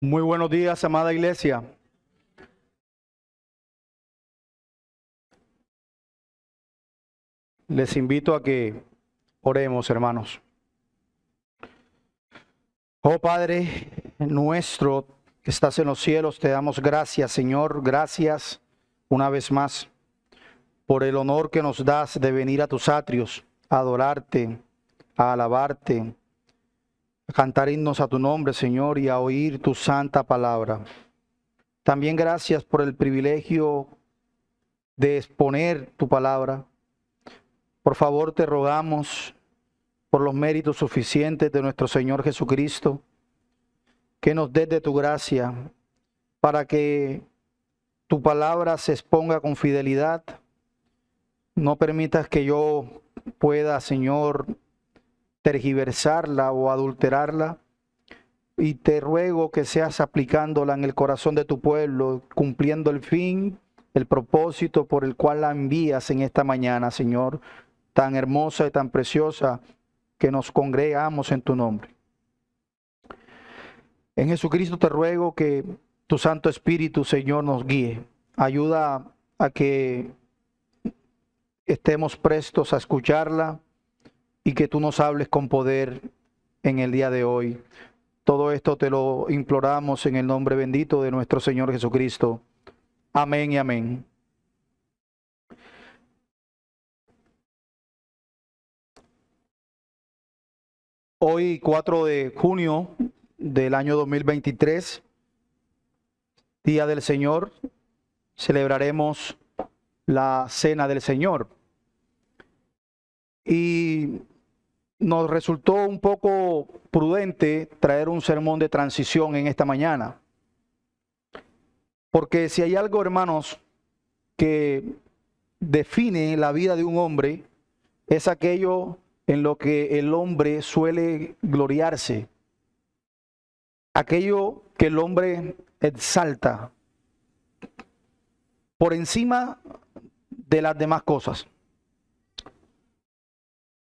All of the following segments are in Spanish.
Muy buenos días, amada iglesia. Les invito a que oremos, hermanos. Oh Padre nuestro que estás en los cielos, te damos gracias, Señor. Gracias una vez más por el honor que nos das de venir a tus atrios, a adorarte, a alabarte, a cantar himnos a tu nombre, Señor, y a oír tu santa palabra. También gracias por el privilegio de exponer tu palabra. Por favor, te rogamos, por los méritos suficientes de nuestro Señor Jesucristo, que nos des de tu gracia para que tu palabra se exponga con fidelidad. No permitas que yo pueda, Señor, tergiversarla o adulterarla. Y te ruego que seas aplicándola en el corazón de tu pueblo, cumpliendo el fin, el propósito por el cual la envías en esta mañana, Señor, tan hermosa y tan preciosa, que nos congregamos en tu nombre. En Jesucristo te ruego que tu Santo Espíritu, Señor, nos guíe. Ayuda a que estemos prestos a escucharla y que tú nos hables con poder en el día de hoy. Todo esto te lo imploramos en el nombre bendito de nuestro Señor Jesucristo. Amén y amén. Hoy, 4 de junio del año 2023, Día del Señor, celebraremos la Cena del Señor. Y nos resultó un poco prudente traer un sermón de transición en esta mañana. Porque si hay algo, hermanos, que define la vida de un hombre, es aquello en lo que el hombre suele gloriarse, aquello que el hombre exalta por encima de las demás cosas.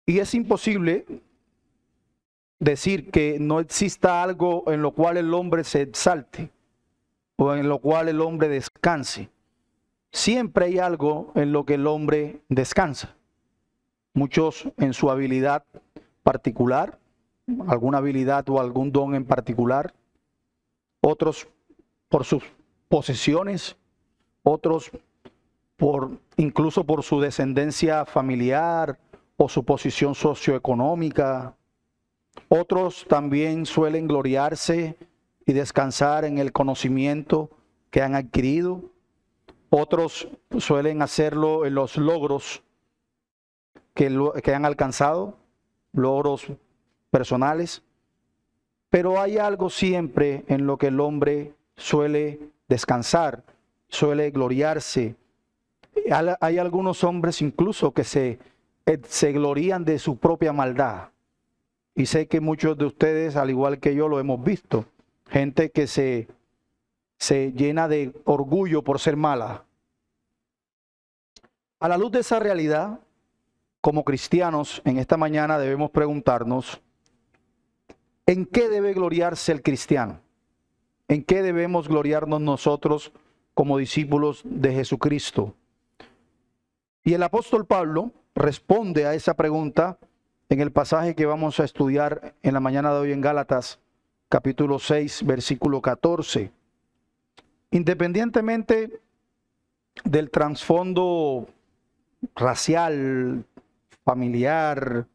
Y es imposible decir que no exista algo en lo cual el hombre se exalte o en lo cual el hombre descanse. Siempre hay algo en lo que el hombre descansa. Muchos en su habilidad particular, alguna habilidad o algún don en particular. Otros por sus posesiones, otros incluso por su descendencia familiar o su posición socioeconómica. Otros también suelen gloriarse y descansar en el conocimiento que han adquirido. Otros suelen hacerlo en los logros que han alcanzado, logros personales. Pero hay algo siempre en lo que el hombre suele descansar, suele gloriarse. Hay algunos hombres incluso que se glorían de su propia maldad. Y sé que muchos de ustedes, al igual que yo, lo hemos visto. Gente que se llena de orgullo por ser mala. A la luz de esa realidad, como cristianos, en esta mañana debemos preguntarnos, ¿en qué debe gloriarse el cristiano? ¿En qué debemos gloriarnos nosotros como discípulos de Jesucristo? Y el apóstol Pablo responde a esa pregunta en el pasaje que vamos a estudiar en la mañana de hoy en Gálatas, capítulo 6, versículo 14. Independientemente del trasfondo racial, familiar,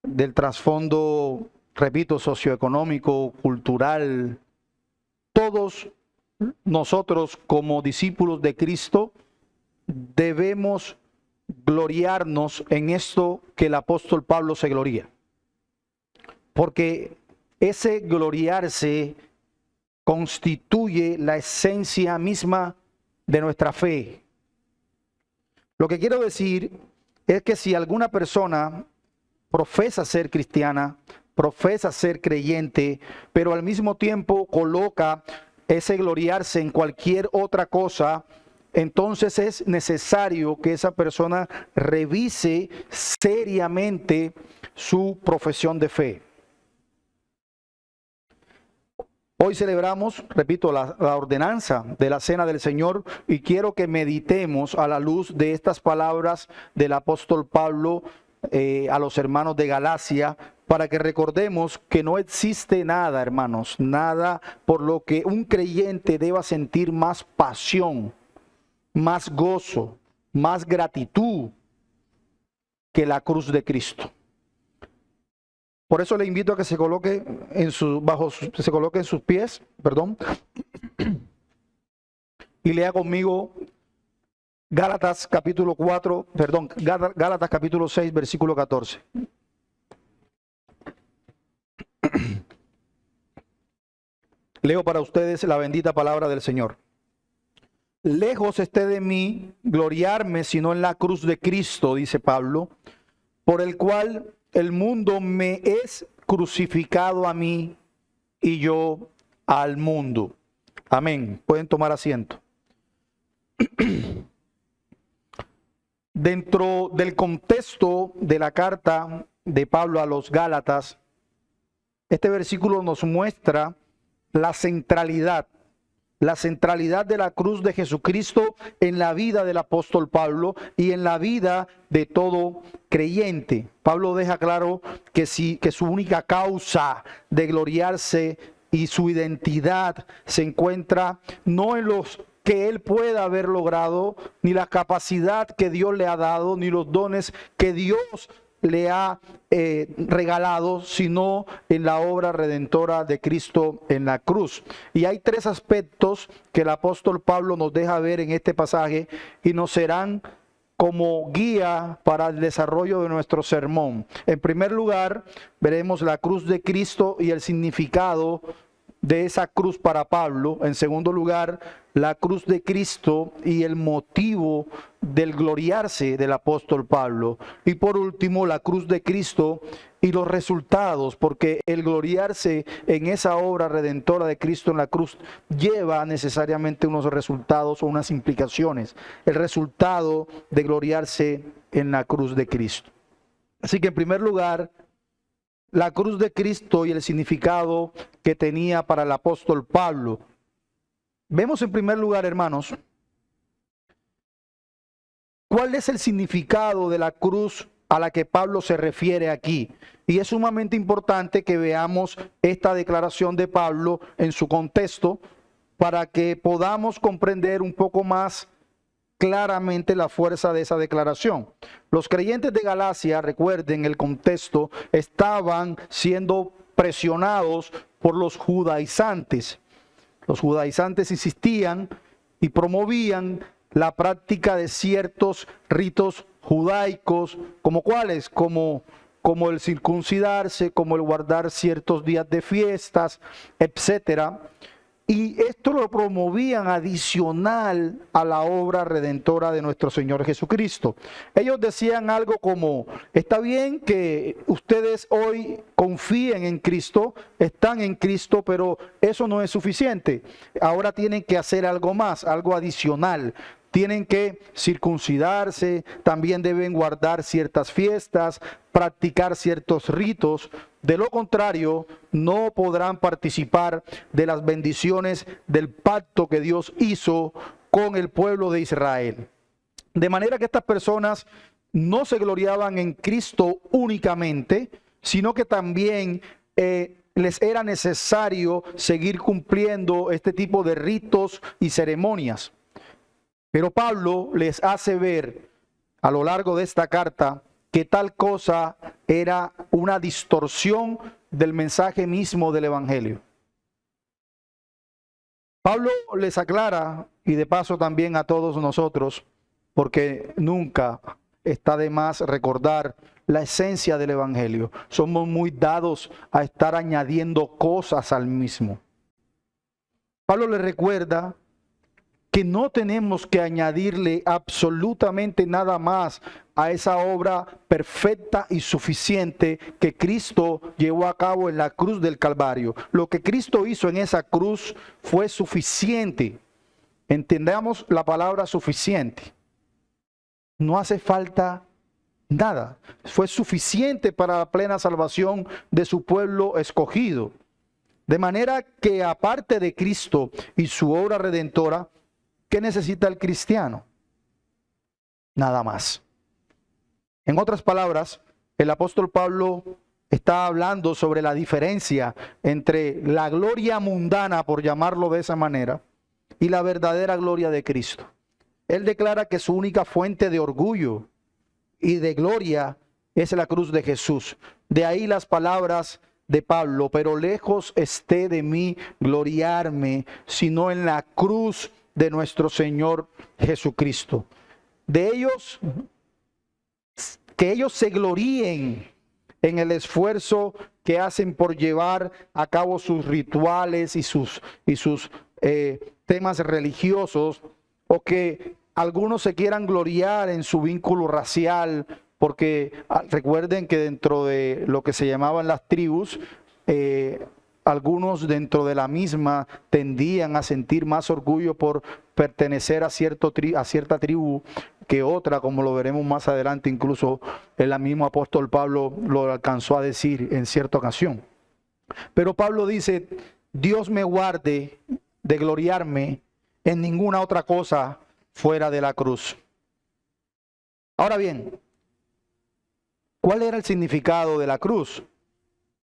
del trasfondo, repito, socioeconómico, cultural, todos nosotros como discípulos de Cristo debemos gloriarnos en esto que el apóstol Pablo se gloría. Porque ese gloriarse constituye la esencia misma de nuestra fe. Lo que quiero decir es que si alguna persona profesa ser cristiana, profesa ser creyente, pero al mismo tiempo coloca ese gloriarse en cualquier otra cosa, entonces es necesario que esa persona revise seriamente su profesión de fe. Hoy celebramos, repito, la ordenanza de la Cena del Señor y quiero que meditemos a la luz de estas palabras del apóstol Pablo a los hermanos de Galacia, para que recordemos que no existe nada, hermanos, nada por lo que un creyente deba sentir más pasión, más gozo, más gratitud que la cruz de Cristo. Por eso le invito a que se coloque en sus pies, y lea conmigo Gálatas capítulo 6, versículo 14. Leo para ustedes la bendita palabra del Señor. Lejos esté de mí gloriarme, sino en la cruz de Cristo, dice Pablo, por el cual el mundo me es crucificado a mí y yo al mundo. Amén. Pueden tomar asiento. Dentro del contexto de la carta de Pablo a los Gálatas, este versículo nos muestra la centralidad de la cruz de Jesucristo en la vida del apóstol Pablo y en la vida de todo creyente. Pablo deja claro que su única causa de gloriarse y su identidad se encuentra no en los que él pueda haber logrado, ni la capacidad que Dios le ha dado, ni los dones que Dios le ha regalado, sino en la obra redentora de Cristo en la cruz. Y hay tres aspectos que el apóstol Pablo nos deja ver en este pasaje y nos serán como guía para el desarrollo de nuestro sermón. En primer lugar, veremos la cruz de Cristo y el significado de esa cruz para Pablo. En segundo lugar, la cruz de Cristo y el motivo del gloriarse del apóstol Pablo. Y por último, la cruz de Cristo y los resultados, porque el gloriarse en esa obra redentora de Cristo en la cruz lleva necesariamente unos resultados o unas implicaciones. El resultado de gloriarse en la cruz de Cristo. Así que en primer lugar, la cruz de Cristo y el significado que tenía para el apóstol Pablo. Vemos en primer lugar, hermanos, cuál es el significado de la cruz a la que Pablo se refiere aquí. Y es sumamente importante que veamos esta declaración de Pablo en su contexto para que podamos comprender un poco más claramente la fuerza de esa declaración. Los creyentes de Galacia, recuerden el contexto, estaban siendo presionados por los judaizantes. Los judaizantes insistían y promovían la práctica de ciertos ritos judaicos, como cuáles, como el circuncidarse, como el guardar ciertos días de fiestas, etcétera. Y esto lo promovían adicional a la obra redentora de nuestro Señor Jesucristo. Ellos decían algo como, está bien que ustedes hoy confíen en Cristo, están en Cristo, pero eso no es suficiente. Ahora tienen que hacer algo más, algo adicional. Tienen que circuncidarse, también deben guardar ciertas fiestas, practicar ciertos ritos. De lo contrario, no podrán participar de las bendiciones del pacto que Dios hizo con el pueblo de Israel. De manera que estas personas no se gloriaban en Cristo únicamente, sino que también les era necesario seguir cumpliendo este tipo de ritos y ceremonias. Pero Pablo les hace ver a lo largo de esta carta que tal cosa era una distorsión del mensaje mismo del Evangelio. Pablo les aclara, y de paso también a todos nosotros, porque nunca está de más recordar la esencia del Evangelio. Somos muy dados a estar añadiendo cosas al mismo. Pablo les recuerda que no tenemos que añadirle absolutamente nada más a esa obra perfecta y suficiente que Cristo llevó a cabo en la cruz del Calvario. Lo que Cristo hizo en esa cruz fue suficiente. Entendamos la palabra suficiente. No hace falta nada. Fue suficiente para la plena salvación de su pueblo escogido. De manera que aparte de Cristo y su obra redentora, ¿qué necesita el cristiano? Nada más. En otras palabras, el apóstol Pablo está hablando sobre la diferencia entre la gloria mundana, por llamarlo de esa manera, y la verdadera gloria de Cristo. Él declara que su única fuente de orgullo y de gloria es la cruz de Jesús. De ahí las palabras de Pablo: pero lejos esté de mí gloriarme, sino en la cruz de nuestro Señor Jesucristo. De ellos, que ellos se gloríen en el esfuerzo que hacen por llevar a cabo sus rituales y sus temas religiosos, o que algunos se quieran gloriar en su vínculo racial, porque recuerden que dentro de lo que se llamaban las tribus, algunos dentro de la misma tendían a sentir más orgullo por pertenecer a cierta tribu que otra, como lo veremos más adelante. Incluso el mismo apóstol Pablo lo alcanzó a decir en cierta ocasión. Pero Pablo dice: Dios me guarde de gloriarme en ninguna otra cosa fuera de la cruz. Ahora bien, ¿cuál era el significado de la cruz?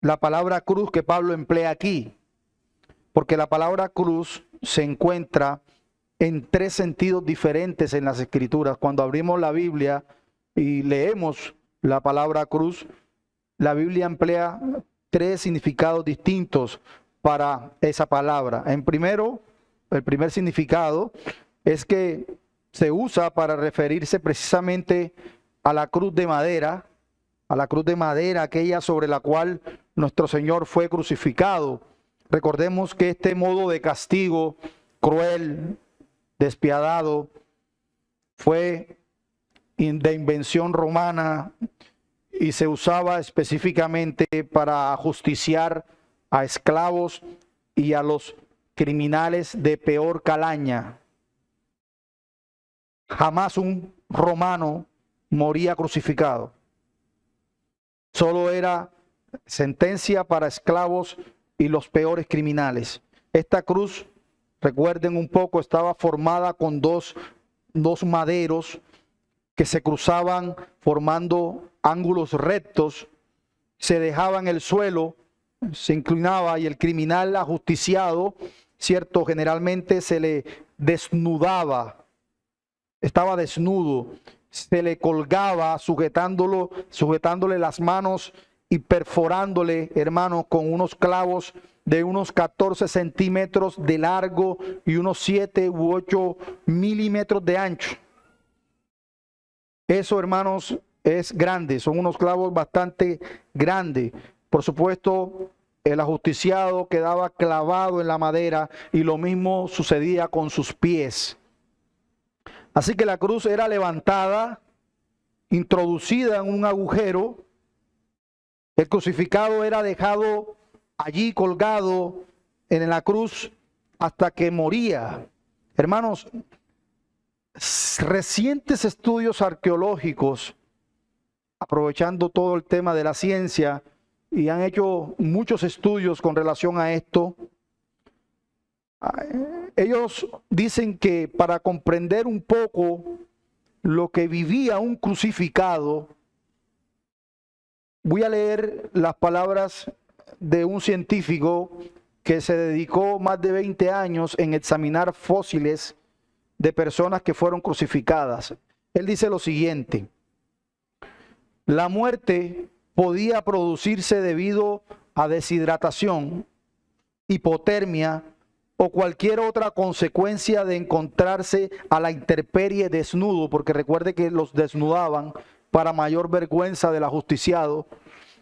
La palabra cruz que Pablo emplea aquí, porque la palabra cruz se encuentra en tres sentidos diferentes en las Escrituras. Cuando abrimos la Biblia y leemos la palabra cruz, la Biblia emplea tres significados distintos para esa palabra. El primer significado es que se usa para referirse precisamente a la cruz de madera, aquella sobre la cual nuestro Señor fue crucificado. Recordemos que este modo de castigo cruel, despiadado, fue de invención romana y se usaba específicamente para ajusticiar a esclavos y a los criminales de peor calaña. Jamás un romano moría crucificado. Solo era sentencia para esclavos y los peores criminales. Esta cruz, recuerden un poco, estaba formada con dos maderos que se cruzaban formando ángulos rectos, se dejaba en el suelo, se inclinaba, y el criminal ajusticiado, cierto, generalmente se le desnudaba, estaba desnudo, se le colgaba sujetándole las manos y perforándole, hermanos, con unos clavos de unos 14 centímetros de largo y unos 7 u 8 milímetros de ancho. Eso, hermanos, es grande, son unos clavos bastante grandes. Por supuesto, el ajusticiado quedaba clavado en la madera y lo mismo sucedía con sus pies. Así que la cruz era levantada, introducida en un agujero. El crucificado era dejado allí colgado en la cruz hasta que moría. Hermanos, recientes estudios arqueológicos, aprovechando todo el tema de la ciencia, y han hecho muchos estudios con relación a esto, ellos dicen que para comprender un poco lo que vivía un crucificado, voy a leer las palabras de un científico que se dedicó más de 20 años en examinar fósiles de personas que fueron crucificadas. Él dice lo siguiente: la muerte podía producirse debido a deshidratación, hipotermia o cualquier otra consecuencia de encontrarse a la intemperie desnudo, porque recuerde que los desnudaban para mayor vergüenza del ajusticiado.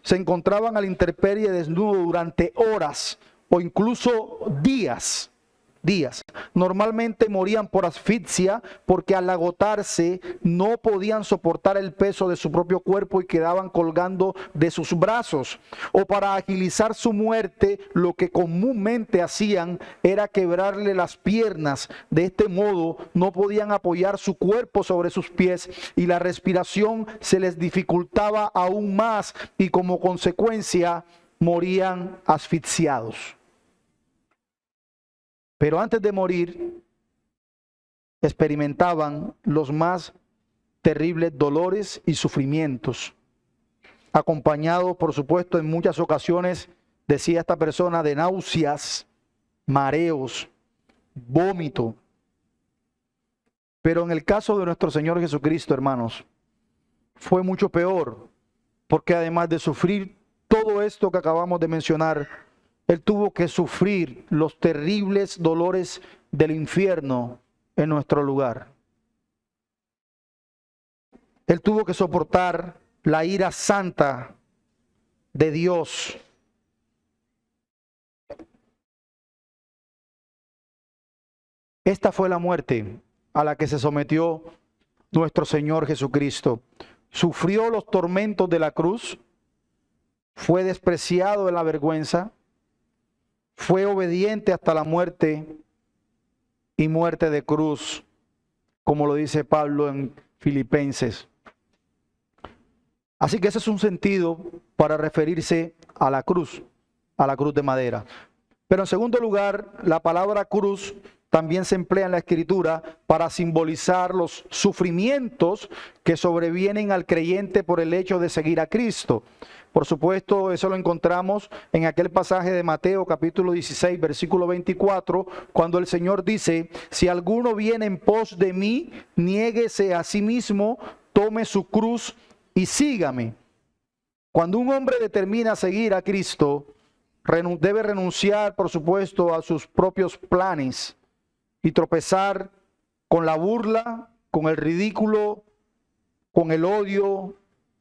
Se encontraban a la intemperie desnudo durante horas o incluso días. Normalmente morían por asfixia, porque al agotarse no podían soportar el peso de su propio cuerpo y quedaban colgando de sus brazos. O para agilizar su muerte, lo que comúnmente hacían era quebrarle las piernas. De este modo no podían apoyar su cuerpo sobre sus pies y la respiración se les dificultaba aún más, y como consecuencia morían asfixiados. Pero antes de morir, experimentaban los más terribles dolores y sufrimientos, acompañados, por supuesto, en muchas ocasiones, decía esta persona, de náuseas, mareos, vómito. Pero en el caso de nuestro Señor Jesucristo, hermanos, fue mucho peor, porque además de sufrir todo esto que acabamos de mencionar, Él tuvo que sufrir los terribles dolores del infierno en nuestro lugar. Él tuvo que soportar la ira santa de Dios. Esta fue la muerte a la que se sometió nuestro Señor Jesucristo. Sufrió los tormentos de la cruz, fue despreciado en la vergüenza, fue obediente hasta la muerte y muerte de cruz, como lo dice Pablo en Filipenses. Así que ese es un sentido para referirse a la cruz de madera. Pero en segundo lugar, la palabra cruz también se emplea en la Escritura para simbolizar los sufrimientos que sobrevienen al creyente por el hecho de seguir a Cristo. Por supuesto, eso lo encontramos en aquel pasaje de Mateo capítulo 16, versículo 24, cuando el Señor dice, si alguno viene en pos de mí, niéguese a sí mismo, tome su cruz y sígame. Cuando un hombre determina seguir a Cristo, debe renunciar, por supuesto, a sus propios planes y tropezar con la burla, con el ridículo, con el odio,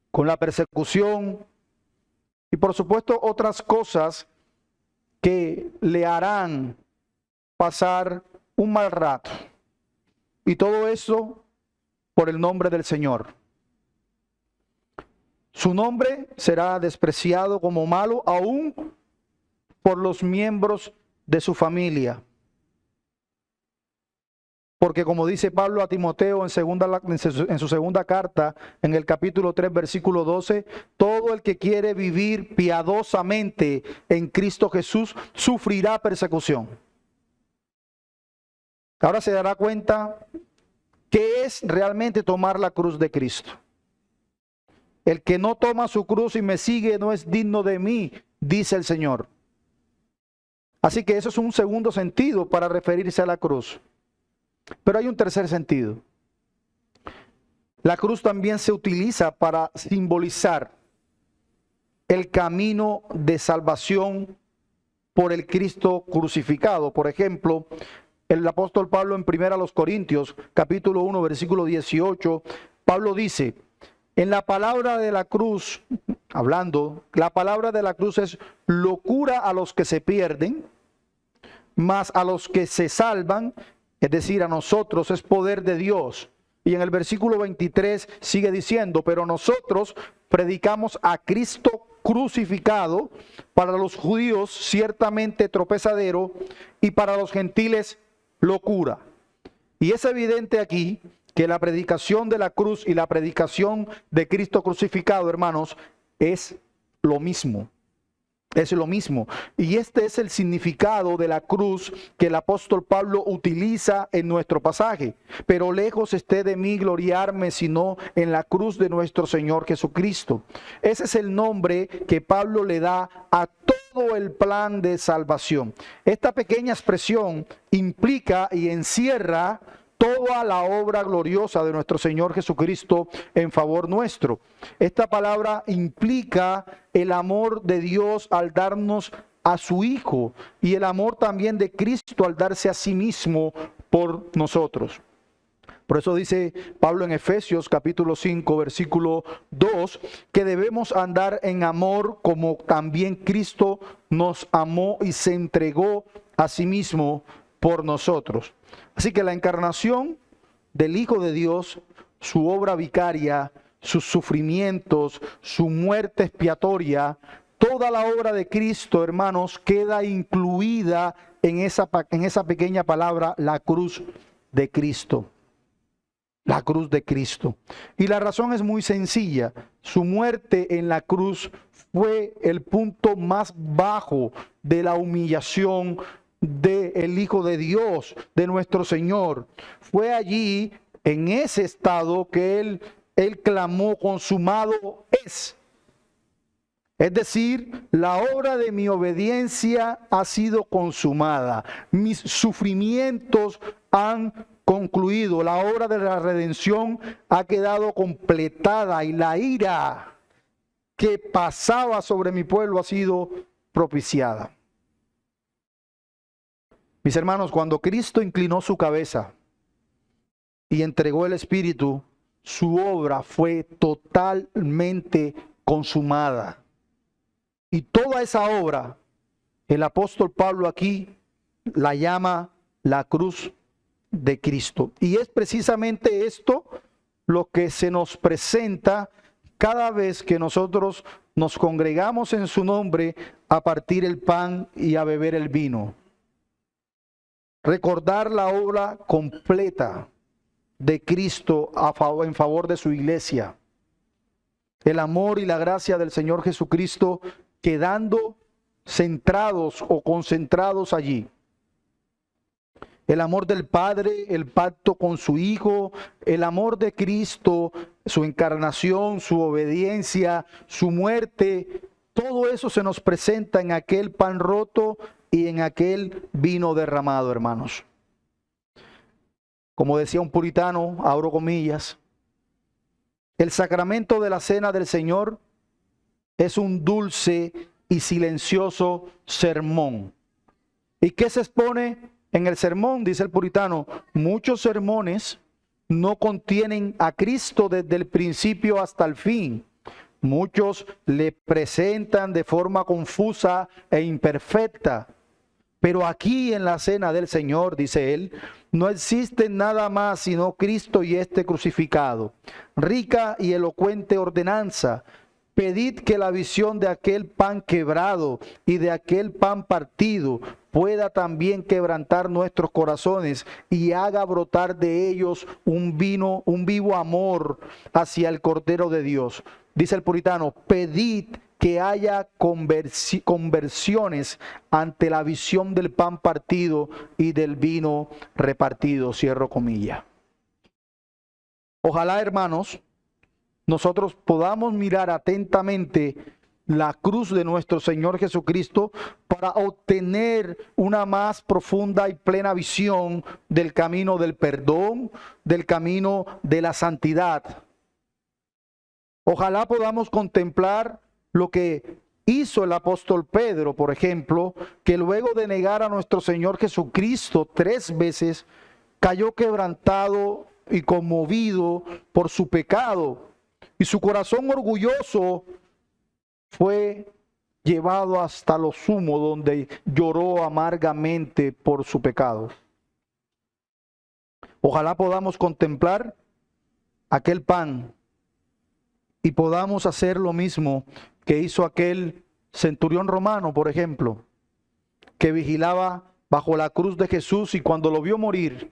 con la persecución y por supuesto otras cosas que le harán pasar un mal rato. Y todo eso por el nombre del Señor. Su nombre será despreciado como malo aún por los miembros de su familia. Porque como dice Pablo a Timoteo en su segunda carta, en el capítulo 3, versículo 12, todo el que quiere vivir piadosamente en Cristo Jesús sufrirá persecución. Ahora se dará cuenta qué es realmente tomar la cruz de Cristo. El que no toma su cruz y me sigue no es digno de mí, dice el Señor. Así que eso es un segundo sentido para referirse a la cruz. Pero hay un tercer sentido. La cruz también se utiliza para simbolizar el camino de salvación por el Cristo crucificado. Por ejemplo, el apóstol Pablo en 1 Corintios, capítulo 1, versículo 18, Pablo dice, en la palabra de la cruz, hablando, la palabra de la cruz es locura a los que se pierden, mas a los que se salvan, es decir, a nosotros es poder de Dios. Y en el versículo 23 sigue diciendo, pero nosotros predicamos a Cristo crucificado, para los judíos ciertamente tropezadero y para los gentiles locura. Y es evidente aquí que la predicación de la cruz y la predicación de Cristo crucificado, hermanos, es lo mismo. Es lo mismo. Y este es el significado de la cruz que el apóstol Pablo utiliza en nuestro pasaje. Pero lejos esté de mí gloriarme, sino en la cruz de nuestro Señor Jesucristo. Ese es el nombre que Pablo le da a todo el plan de salvación. Esta pequeña expresión implica y encierra toda la obra gloriosa de nuestro Señor Jesucristo en favor nuestro. Esta palabra implica el amor de Dios al darnos a su Hijo y el amor también de Cristo al darse a sí mismo por nosotros. Por eso dice Pablo en Efesios capítulo 5 versículo 2 que debemos andar en amor como también Cristo nos amó y se entregó a sí mismo por nosotros. Así que la encarnación del Hijo de Dios, su obra vicaria, sus sufrimientos, su muerte expiatoria, toda la obra de Cristo, hermanos, queda incluida en esa pequeña palabra, la cruz de Cristo. La cruz de Cristo. Y la razón es muy sencilla. Su muerte en la cruz fue el punto más bajo de la humillación del Hijo de Dios, de nuestro Señor. Fue allí, en ese estado, que él clamó: consumado es. Es decir, la obra de mi obediencia ha sido consumada. Mis sufrimientos han concluido. La obra de la redención ha quedado completada y la ira que pasaba sobre mi pueblo ha sido propiciada. Mis hermanos, cuando Cristo inclinó su cabeza y entregó el Espíritu, su obra fue totalmente consumada. Y toda esa obra, el apóstol Pablo aquí la llama la cruz de Cristo. Y es precisamente esto lo que se nos presenta cada vez que nosotros nos congregamos en su nombre a partir el pan y a beber el vino. Recordar la obra completa de Cristo en favor de su iglesia. El amor y la gracia del Señor Jesucristo quedando centrados o concentrados allí. El amor del Padre, el pacto con su Hijo, el amor de Cristo, su encarnación, su obediencia, su muerte, todo eso se nos presenta en aquel pan roto y en aquel vino derramado, hermanos. Como decía un puritano, abro comillas, el sacramento de la cena del Señor es un dulce y silencioso sermón. ¿Y qué se expone en el sermón? Dice el puritano: muchos sermones no contienen a Cristo desde el principio hasta el fin. Muchos le presentan de forma confusa e imperfecta. Pero aquí en la cena del Señor, dice él, no existe nada más sino Cristo y este crucificado. Rica y elocuente ordenanza. Pedid que la visión de aquel pan quebrado y de aquel pan partido pueda también quebrantar nuestros corazones y haga brotar de ellos un vivo amor hacia el Cordero de Dios. Dice el puritano: pedid que haya conversiones ante la visión del pan partido y del vino repartido. Cierro comilla. Ojalá, hermanos, nosotros podamos mirar atentamente la cruz de nuestro Señor Jesucristo para obtener una más profunda y plena visión del camino del perdón, del camino de la santidad. Ojalá podamos contemplar lo que hizo el apóstol Pedro, por ejemplo, que luego de negar a nuestro Señor Jesucristo 3 veces, cayó quebrantado y conmovido por su pecado. Y su corazón orgulloso fue llevado hasta lo sumo, donde lloró amargamente por su pecado. Ojalá podamos contemplar aquel pan y podamos hacer lo mismo que hizo aquel centurión romano, por ejemplo, que vigilaba bajo la cruz de Jesús y cuando lo vio morir,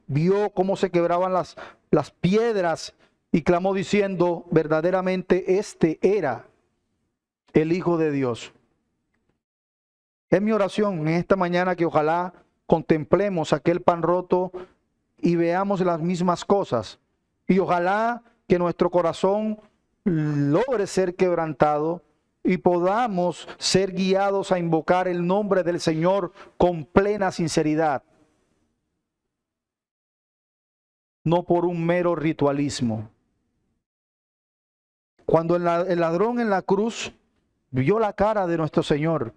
vio cómo se quebraban las piedras y clamó diciendo: verdaderamente este era el Hijo de Dios. Es mi oración en esta mañana que ojalá contemplemos aquel pan roto y veamos las mismas cosas. Y ojalá que nuestro corazón logre ser quebrantado y podamos ser guiados a invocar el nombre del Señor con plena sinceridad. No por un mero ritualismo. Cuando el ladrón en la cruz vio la cara de nuestro Señor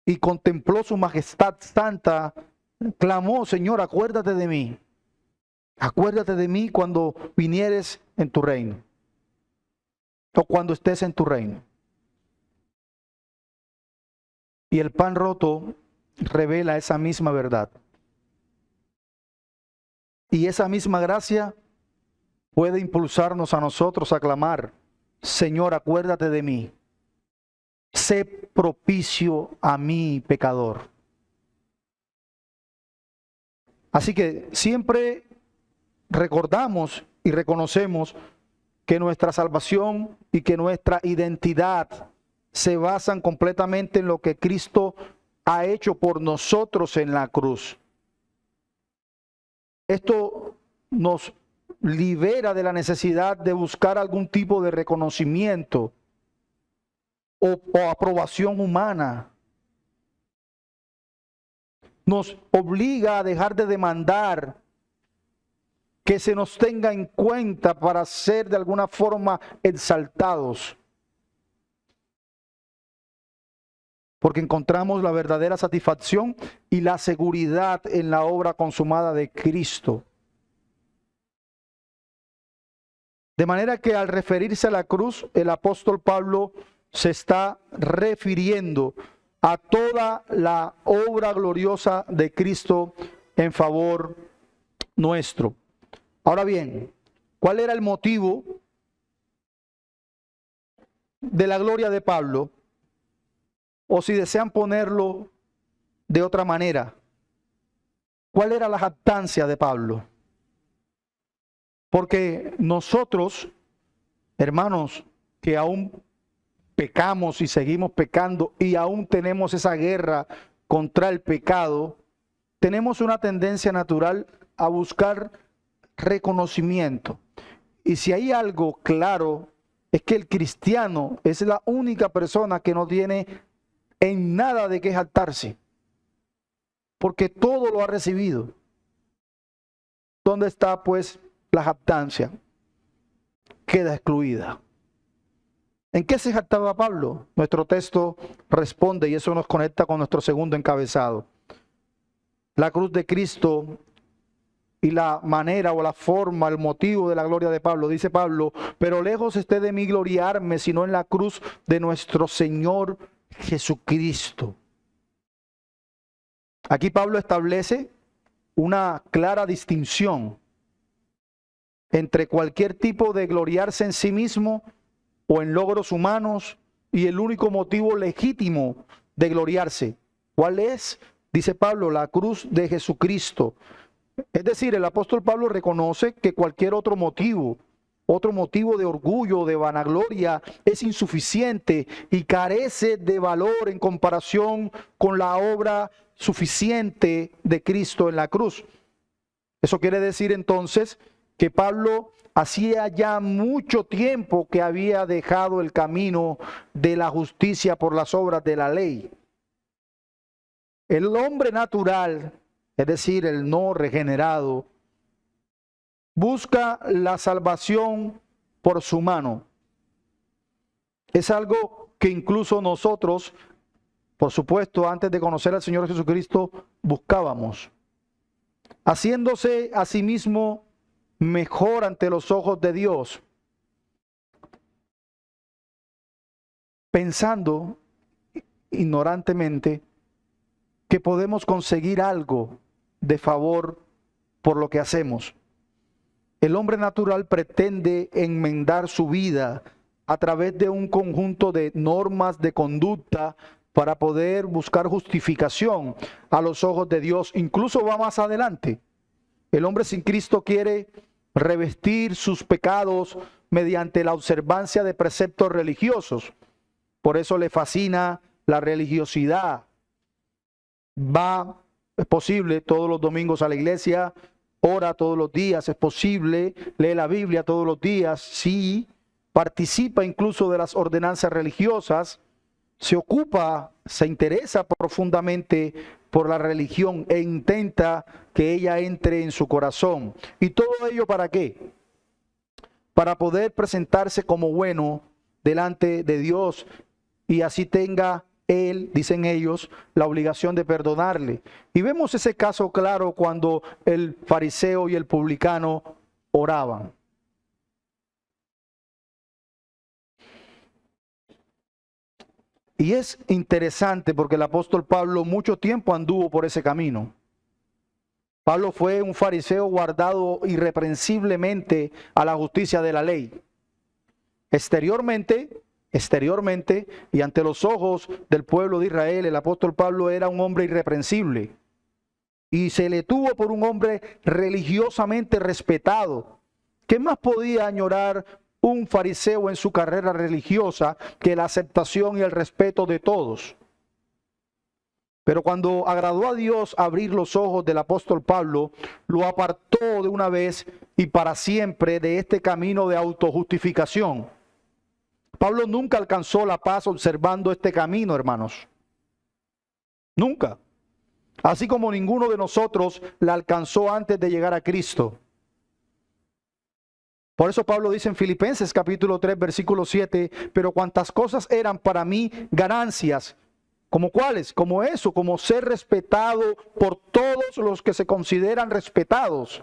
y contempló su majestad santa, clamó: Señor, acuérdate de mí. Acuérdate de mí cuando vinieres en tu reino, o cuando estés en tu reino. Y el pan roto revela esa misma verdad. Y esa misma gracia puede impulsarnos a nosotros a clamar: Señor, acuérdate de mí. Sé propicio a mí, pecador. Así que siempre recordamos y reconocemos que nuestra salvación y que nuestra identidad se basan completamente en lo que Cristo ha hecho por nosotros en la cruz. Esto nos libera de la necesidad de buscar algún tipo de reconocimiento o aprobación humana. Nos obliga a dejar de demandar que se nos tenga en cuenta para ser de alguna forma exaltados. Porque encontramos la verdadera satisfacción y la seguridad en la obra consumada de Cristo. De manera que al referirse a la cruz, el apóstol Pablo se está refiriendo a toda la obra gloriosa de Cristo en favor nuestro. Ahora bien, ¿cuál era el motivo de la gloria de Pablo? O si desean ponerlo de otra manera, ¿cuál era la jactancia de Pablo? Porque nosotros, hermanos, que aún pecamos y seguimos pecando y aún tenemos esa guerra contra el pecado, tenemos una tendencia natural a buscar reconocimiento. Y si hay algo claro, es que el cristiano es la única persona que no tiene en nada de qué jactarse, porque todo lo ha recibido. ¿Dónde está pues la jactancia? Queda excluida. ¿En qué se jactaba Pablo? Nuestro texto responde, y eso nos conecta con nuestro segundo encabezado. La cruz de Cristo y la manera o la forma, el motivo de la gloria de Pablo. Dice Pablo, pero lejos esté de mí gloriarme, sino en la cruz de nuestro Señor Jesucristo. Aquí Pablo establece una clara distinción entre cualquier tipo de gloriarse en sí mismo o en logros humanos y el único motivo legítimo de gloriarse. ¿Cuál es? Dice Pablo, la cruz de Jesucristo. Es decir, el apóstol Pablo reconoce que cualquier otro motivo de orgullo, de vanagloria, es insuficiente y carece de valor en comparación con la obra suficiente de Cristo en la cruz. Eso quiere decir entonces que Pablo hacía ya mucho tiempo que había dejado el camino de la justicia por las obras de la ley. El hombre natural, es decir, el no regenerado, busca la salvación por su mano. Es algo que incluso nosotros, por supuesto, antes de conocer al Señor Jesucristo, buscábamos. Haciéndose a sí mismo mejor ante los ojos de Dios. Pensando ignorantemente que podemos conseguir algo de favor por lo que hacemos. El hombre natural pretende enmendar su vida a través de un conjunto de normas de conducta para poder buscar justificación a los ojos de Dios. Incluso va más adelante. El hombre sin Cristo quiere revestir sus pecados mediante la observancia de preceptos religiosos. Por eso le fascina la religiosidad. Es posible, todos los domingos a la iglesia, ora todos los días, es posible, lee la Biblia todos los días, sí, participa incluso de las ordenanzas religiosas, se ocupa, se interesa profundamente por la religión e intenta que ella entre en su corazón. ¿Y todo ello para qué? Para poder presentarse como bueno delante de Dios y así tenga él, dicen ellos, la obligación de perdonarle. Y vemos ese caso claro cuando el fariseo y el publicano oraban. Y es interesante porque el apóstol Pablo mucho tiempo anduvo por ese camino. Pablo fue un fariseo guardado irreprensiblemente a la justicia de la ley. Exteriormente y ante los ojos del pueblo de Israel, el apóstol Pablo era un hombre irreprensible y se le tuvo por un hombre religiosamente respetado. ¿Qué más podía añorar un fariseo en su carrera religiosa que la aceptación y el respeto de todos? Pero cuando agradó a Dios abrir los ojos del apóstol Pablo, lo apartó de una vez y para siempre de este camino de autojustificación. Pablo nunca alcanzó la paz observando este camino, hermanos. Nunca. Así como ninguno de nosotros la alcanzó antes de llegar a Cristo. Por eso Pablo dice en Filipenses capítulo 3, versículo 7, pero cuantas cosas eran para mí ganancias, ¿como cuáles? Como eso, como ser respetado por todos los que se consideran respetados.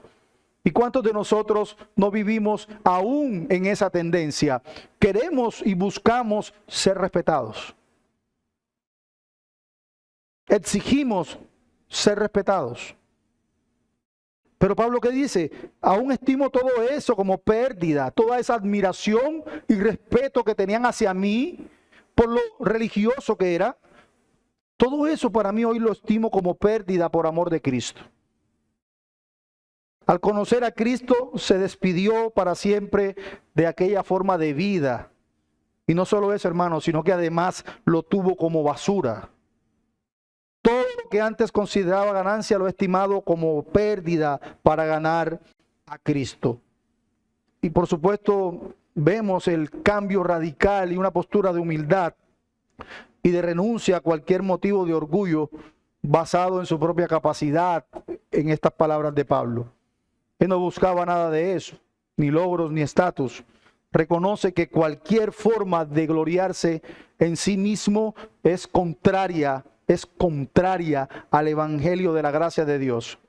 ¿Y cuántos de nosotros no vivimos aún en esa tendencia? Queremos y buscamos ser respetados. Exigimos ser respetados. Pero Pablo, ¿qué dice? Aún estimo todo eso como pérdida, toda esa admiración y respeto que tenían hacia mí por lo religioso que era. Todo eso para mí hoy lo estimo como pérdida por amor de Cristo. Al conocer a Cristo se despidió para siempre de aquella forma de vida. Y no solo eso, hermano, sino que además lo tuvo como basura. Todo lo que antes consideraba ganancia lo he estimado como pérdida para ganar a Cristo. Y por supuesto vemos el cambio radical y una postura de humildad y de renuncia a cualquier motivo de orgullo basado en su propia capacidad en estas palabras de Pablo. Él no buscaba nada de eso, ni logros ni estatus. Reconoce que cualquier forma de gloriarse en sí mismo es contraria al evangelio de la gracia de Dios.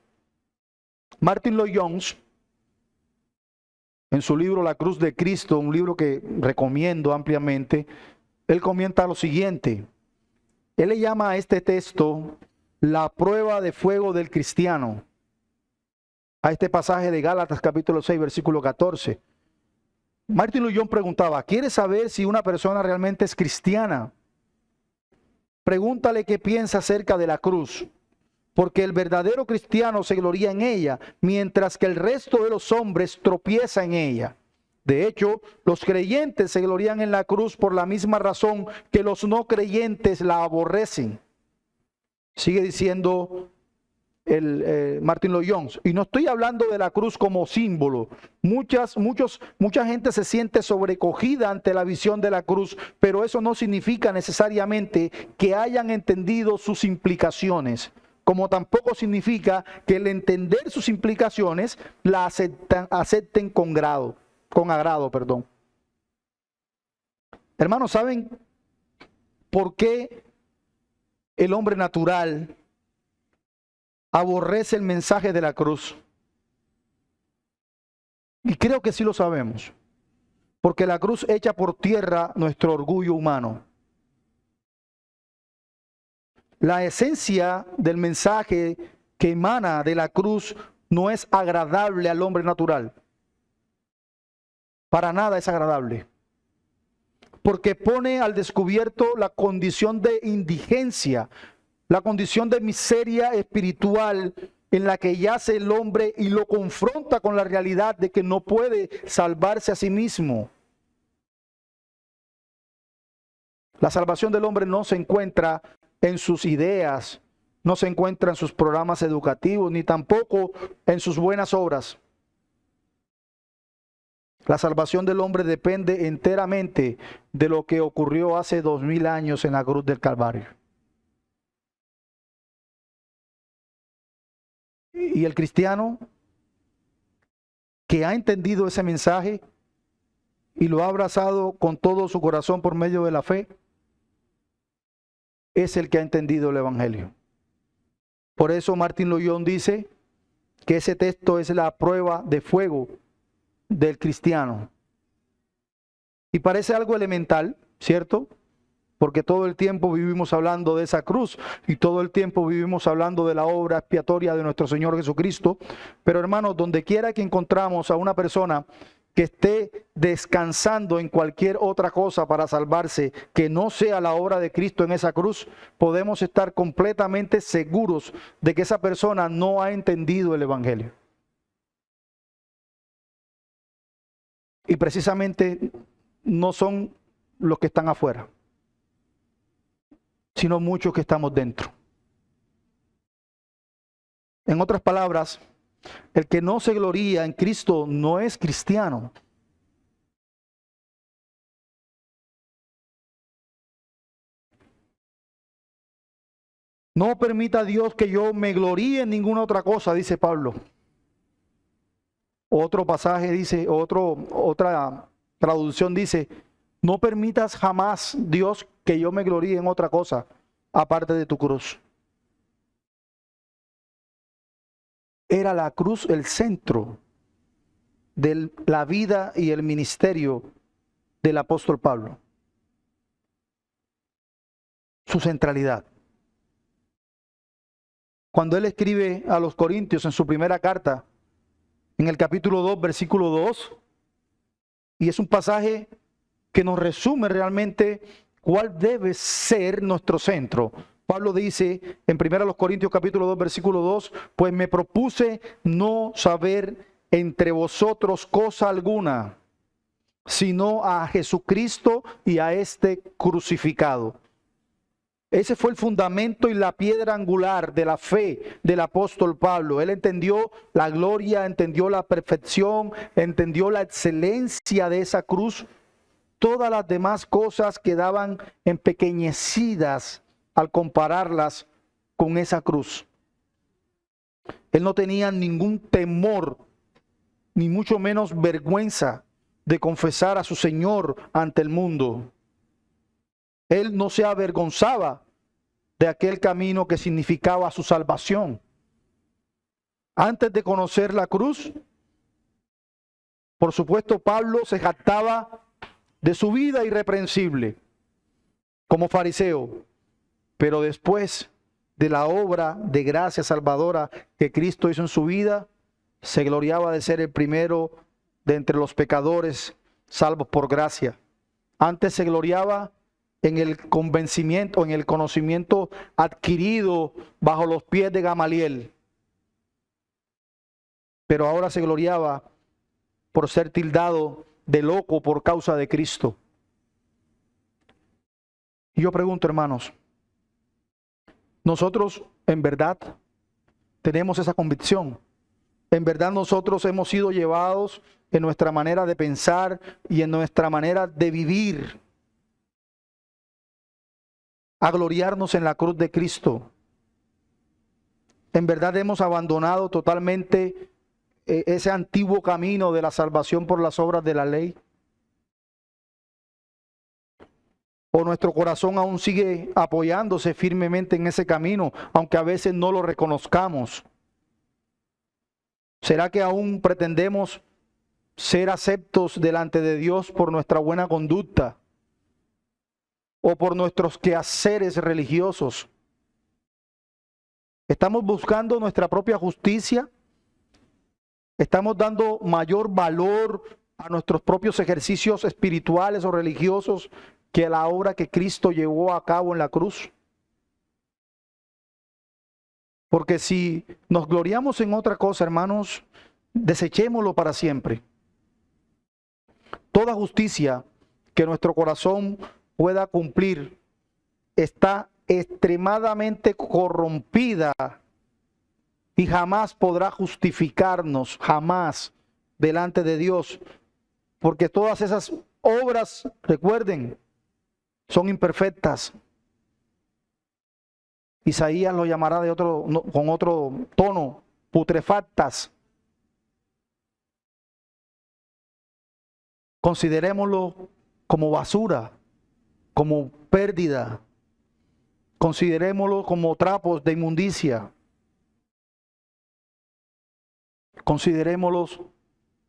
Martin Lloyd-Jones, en su libro La Cruz de Cristo, un libro que recomiendo ampliamente, él comenta lo siguiente. Él le llama a este texto la prueba de fuego del cristiano. A este pasaje de Gálatas capítulo 6, versículo 14. Martin Lloyd-Jones preguntaba, ¿quieres saber si una persona realmente es cristiana? Pregúntale qué piensa acerca de la cruz, porque el verdadero cristiano se gloría en ella, mientras que el resto de los hombres tropieza en ella. De hecho, los creyentes se glorían en la cruz por la misma razón que los no creyentes la aborrecen. Sigue diciendo Martin Lloyd-Jones, y no estoy hablando de la cruz como símbolo. Mucha gente se siente sobrecogida ante la visión de la cruz, pero eso no significa necesariamente que hayan entendido sus implicaciones, como tampoco significa que el entender sus implicaciones la acepten con agrado. Hermanos, ¿saben por qué el hombre natural aborrece el mensaje de la cruz? Y creo que sí lo sabemos. Porque la cruz echa por tierra nuestro orgullo humano. La esencia del mensaje que emana de la cruz no es agradable al hombre natural. Para nada es agradable. Porque pone al descubierto la condición de indigencia, la condición de miseria espiritual en la que yace el hombre y lo confronta con la realidad de que no puede salvarse a sí mismo. La salvación del hombre no se encuentra en sus ideas, no se encuentra en sus programas educativos, ni tampoco en sus buenas obras. La salvación del hombre depende enteramente de lo que ocurrió hace 2000 años en la cruz del Calvario. Y el cristiano que ha entendido ese mensaje y lo ha abrazado con todo su corazón por medio de la fe, es el que ha entendido el evangelio. Por eso Martin Lloyd-Jones dice que ese texto es la prueba de fuego del cristiano. Y parece algo elemental, ¿cierto? Porque todo el tiempo vivimos hablando de esa cruz y todo el tiempo vivimos hablando de la obra expiatoria de nuestro Señor Jesucristo. Pero hermanos, donde quiera que encontramos a una persona que esté descansando en cualquier otra cosa para salvarse, que no sea la obra de Cristo en esa cruz, podemos estar completamente seguros de que esa persona no ha entendido el evangelio. Y precisamente no son los que están afuera, sino muchos que estamos dentro. En otras palabras, el que no se gloría en Cristo no es cristiano. No permita a Dios que yo me gloríe en ninguna otra cosa, dice Pablo. Otro pasaje dice, otra traducción dice, no permitas jamás, Dios, que yo me gloríe en otra cosa, aparte de tu cruz. Era la cruz el centro de la vida y el ministerio del apóstol Pablo. Su centralidad. Cuando él escribe a los Corintios en su primera carta, en el capítulo 2, versículo 2, y es un pasaje que nos resume realmente cuál debe ser nuestro centro. Pablo dice en 1 Corintios capítulo 2, versículo 2, pues me propuse no saber entre vosotros cosa alguna, sino a Jesucristo y a este crucificado. Ese fue el fundamento y la piedra angular de la fe del apóstol Pablo. Él entendió la gloria, entendió la perfección, entendió la excelencia de esa cruz. Todas las demás cosas quedaban empequeñecidas al compararlas con esa cruz. Él no tenía ningún temor, ni mucho menos vergüenza de confesar a su Señor ante el mundo. Él no se avergonzaba de aquel camino que significaba su salvación. Antes de conocer la cruz, por supuesto, Pablo se jactaba de su vida irreprensible como fariseo, pero después de la obra de gracia salvadora que Cristo hizo en su vida, se gloriaba de ser el primero de entre los pecadores salvos por gracia. Antes se gloriaba en el convencimiento, en el conocimiento adquirido bajo los pies de Gamaliel. Pero ahora se gloriaba por ser tildado de loco por causa de Cristo. Y yo pregunto, hermanos, ¿nosotros en verdad tenemos esa convicción? ¿En verdad nosotros hemos sido llevados en nuestra manera de pensar y en nuestra manera de vivir a gloriarnos en la cruz de Cristo? ¿En verdad hemos abandonado totalmente ese antiguo camino de la salvación por las obras de la ley? ¿O nuestro corazón aún sigue apoyándose firmemente en ese camino, aunque a veces no lo reconozcamos? ¿Será que aún pretendemos ser aceptos delante de Dios por nuestra buena conducta o por nuestros quehaceres religiosos? ¿Estamos buscando nuestra propia justicia? ¿Estamos dando mayor valor a nuestros propios ejercicios espirituales o religiosos que a la obra que Cristo llevó a cabo en la cruz? Porque si nos gloriamos en otra cosa, hermanos, desechémoslo para siempre. Toda justicia que nuestro corazón pueda cumplir está extremadamente corrompida y jamás podrá justificarnos, jamás, delante de Dios. Porque todas esas obras, recuerden, son imperfectas. Isaías lo llamará con otro tono, putrefactas. Considerémoslo como basura, como pérdida. Considerémoslo como trapos de inmundicia. Considerémoslos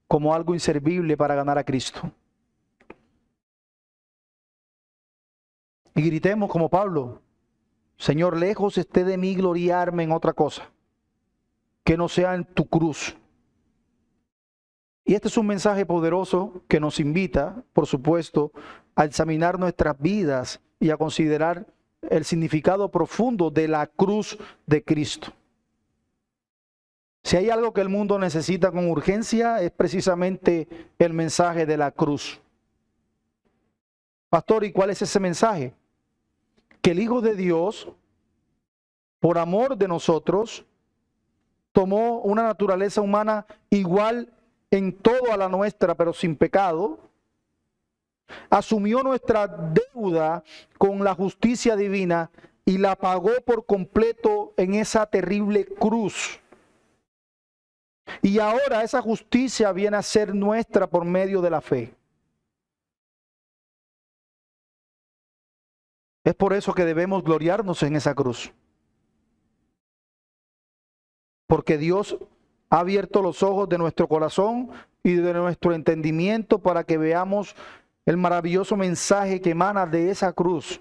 como algo inservible para ganar a Cristo. Y gritemos como Pablo: Señor, lejos esté de mí gloriarme en otra cosa, que no sea en tu cruz. Y este es un mensaje poderoso que nos invita, por supuesto, a examinar nuestras vidas y a considerar el significado profundo de la cruz de Cristo. Si hay algo que el mundo necesita con urgencia, es precisamente el mensaje de la cruz. Pastor, ¿y cuál es ese mensaje? Que el Hijo de Dios, por amor de nosotros, tomó una naturaleza humana igual en todo a la nuestra, pero sin pecado. Asumió nuestra deuda con la justicia divina y la pagó por completo en esa terrible cruz. Y ahora esa justicia viene a ser nuestra por medio de la fe. Es por eso que debemos gloriarnos en esa cruz. Porque Dios ha abierto los ojos de nuestro corazón y de nuestro entendimiento para que veamos el maravilloso mensaje que emana de esa cruz.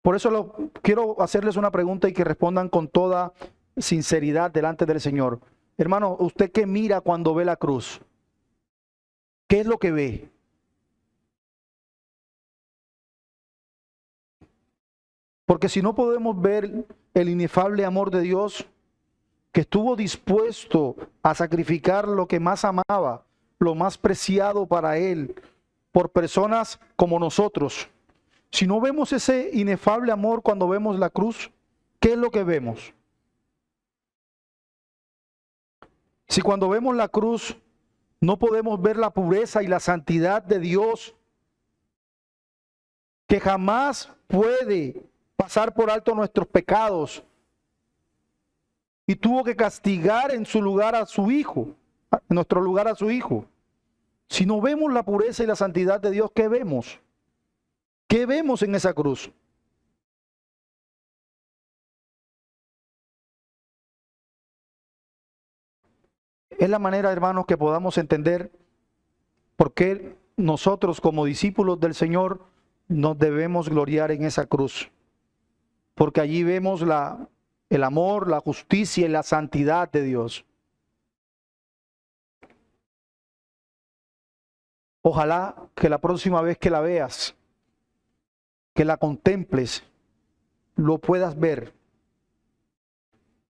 Por eso quiero hacerles una pregunta y que respondan con toda sinceridad delante del Señor. Hermano, ¿usted qué mira cuando ve la cruz? ¿Qué es lo que ve? Porque si no podemos ver el inefable amor de Dios, que estuvo dispuesto a sacrificar lo que más amaba, lo más preciado para Él, por personas como nosotros. Si no vemos ese inefable amor cuando vemos la cruz, ¿qué es lo que vemos? Si cuando vemos la cruz no podemos ver la pureza y la santidad de Dios, que jamás puede pasar por alto nuestros pecados, y tuvo que castigar en su lugar a su Hijo, en nuestro lugar a su Hijo. Si no vemos la pureza y la santidad de Dios, ¿qué vemos? ¿Qué vemos en esa cruz? Es la manera, hermanos, que podamos entender por qué nosotros como discípulos del Señor nos debemos gloriar en esa cruz. Porque allí vemos el amor, la justicia y la santidad de Dios. Ojalá que la próxima vez que la veas, que la contemples, lo puedas ver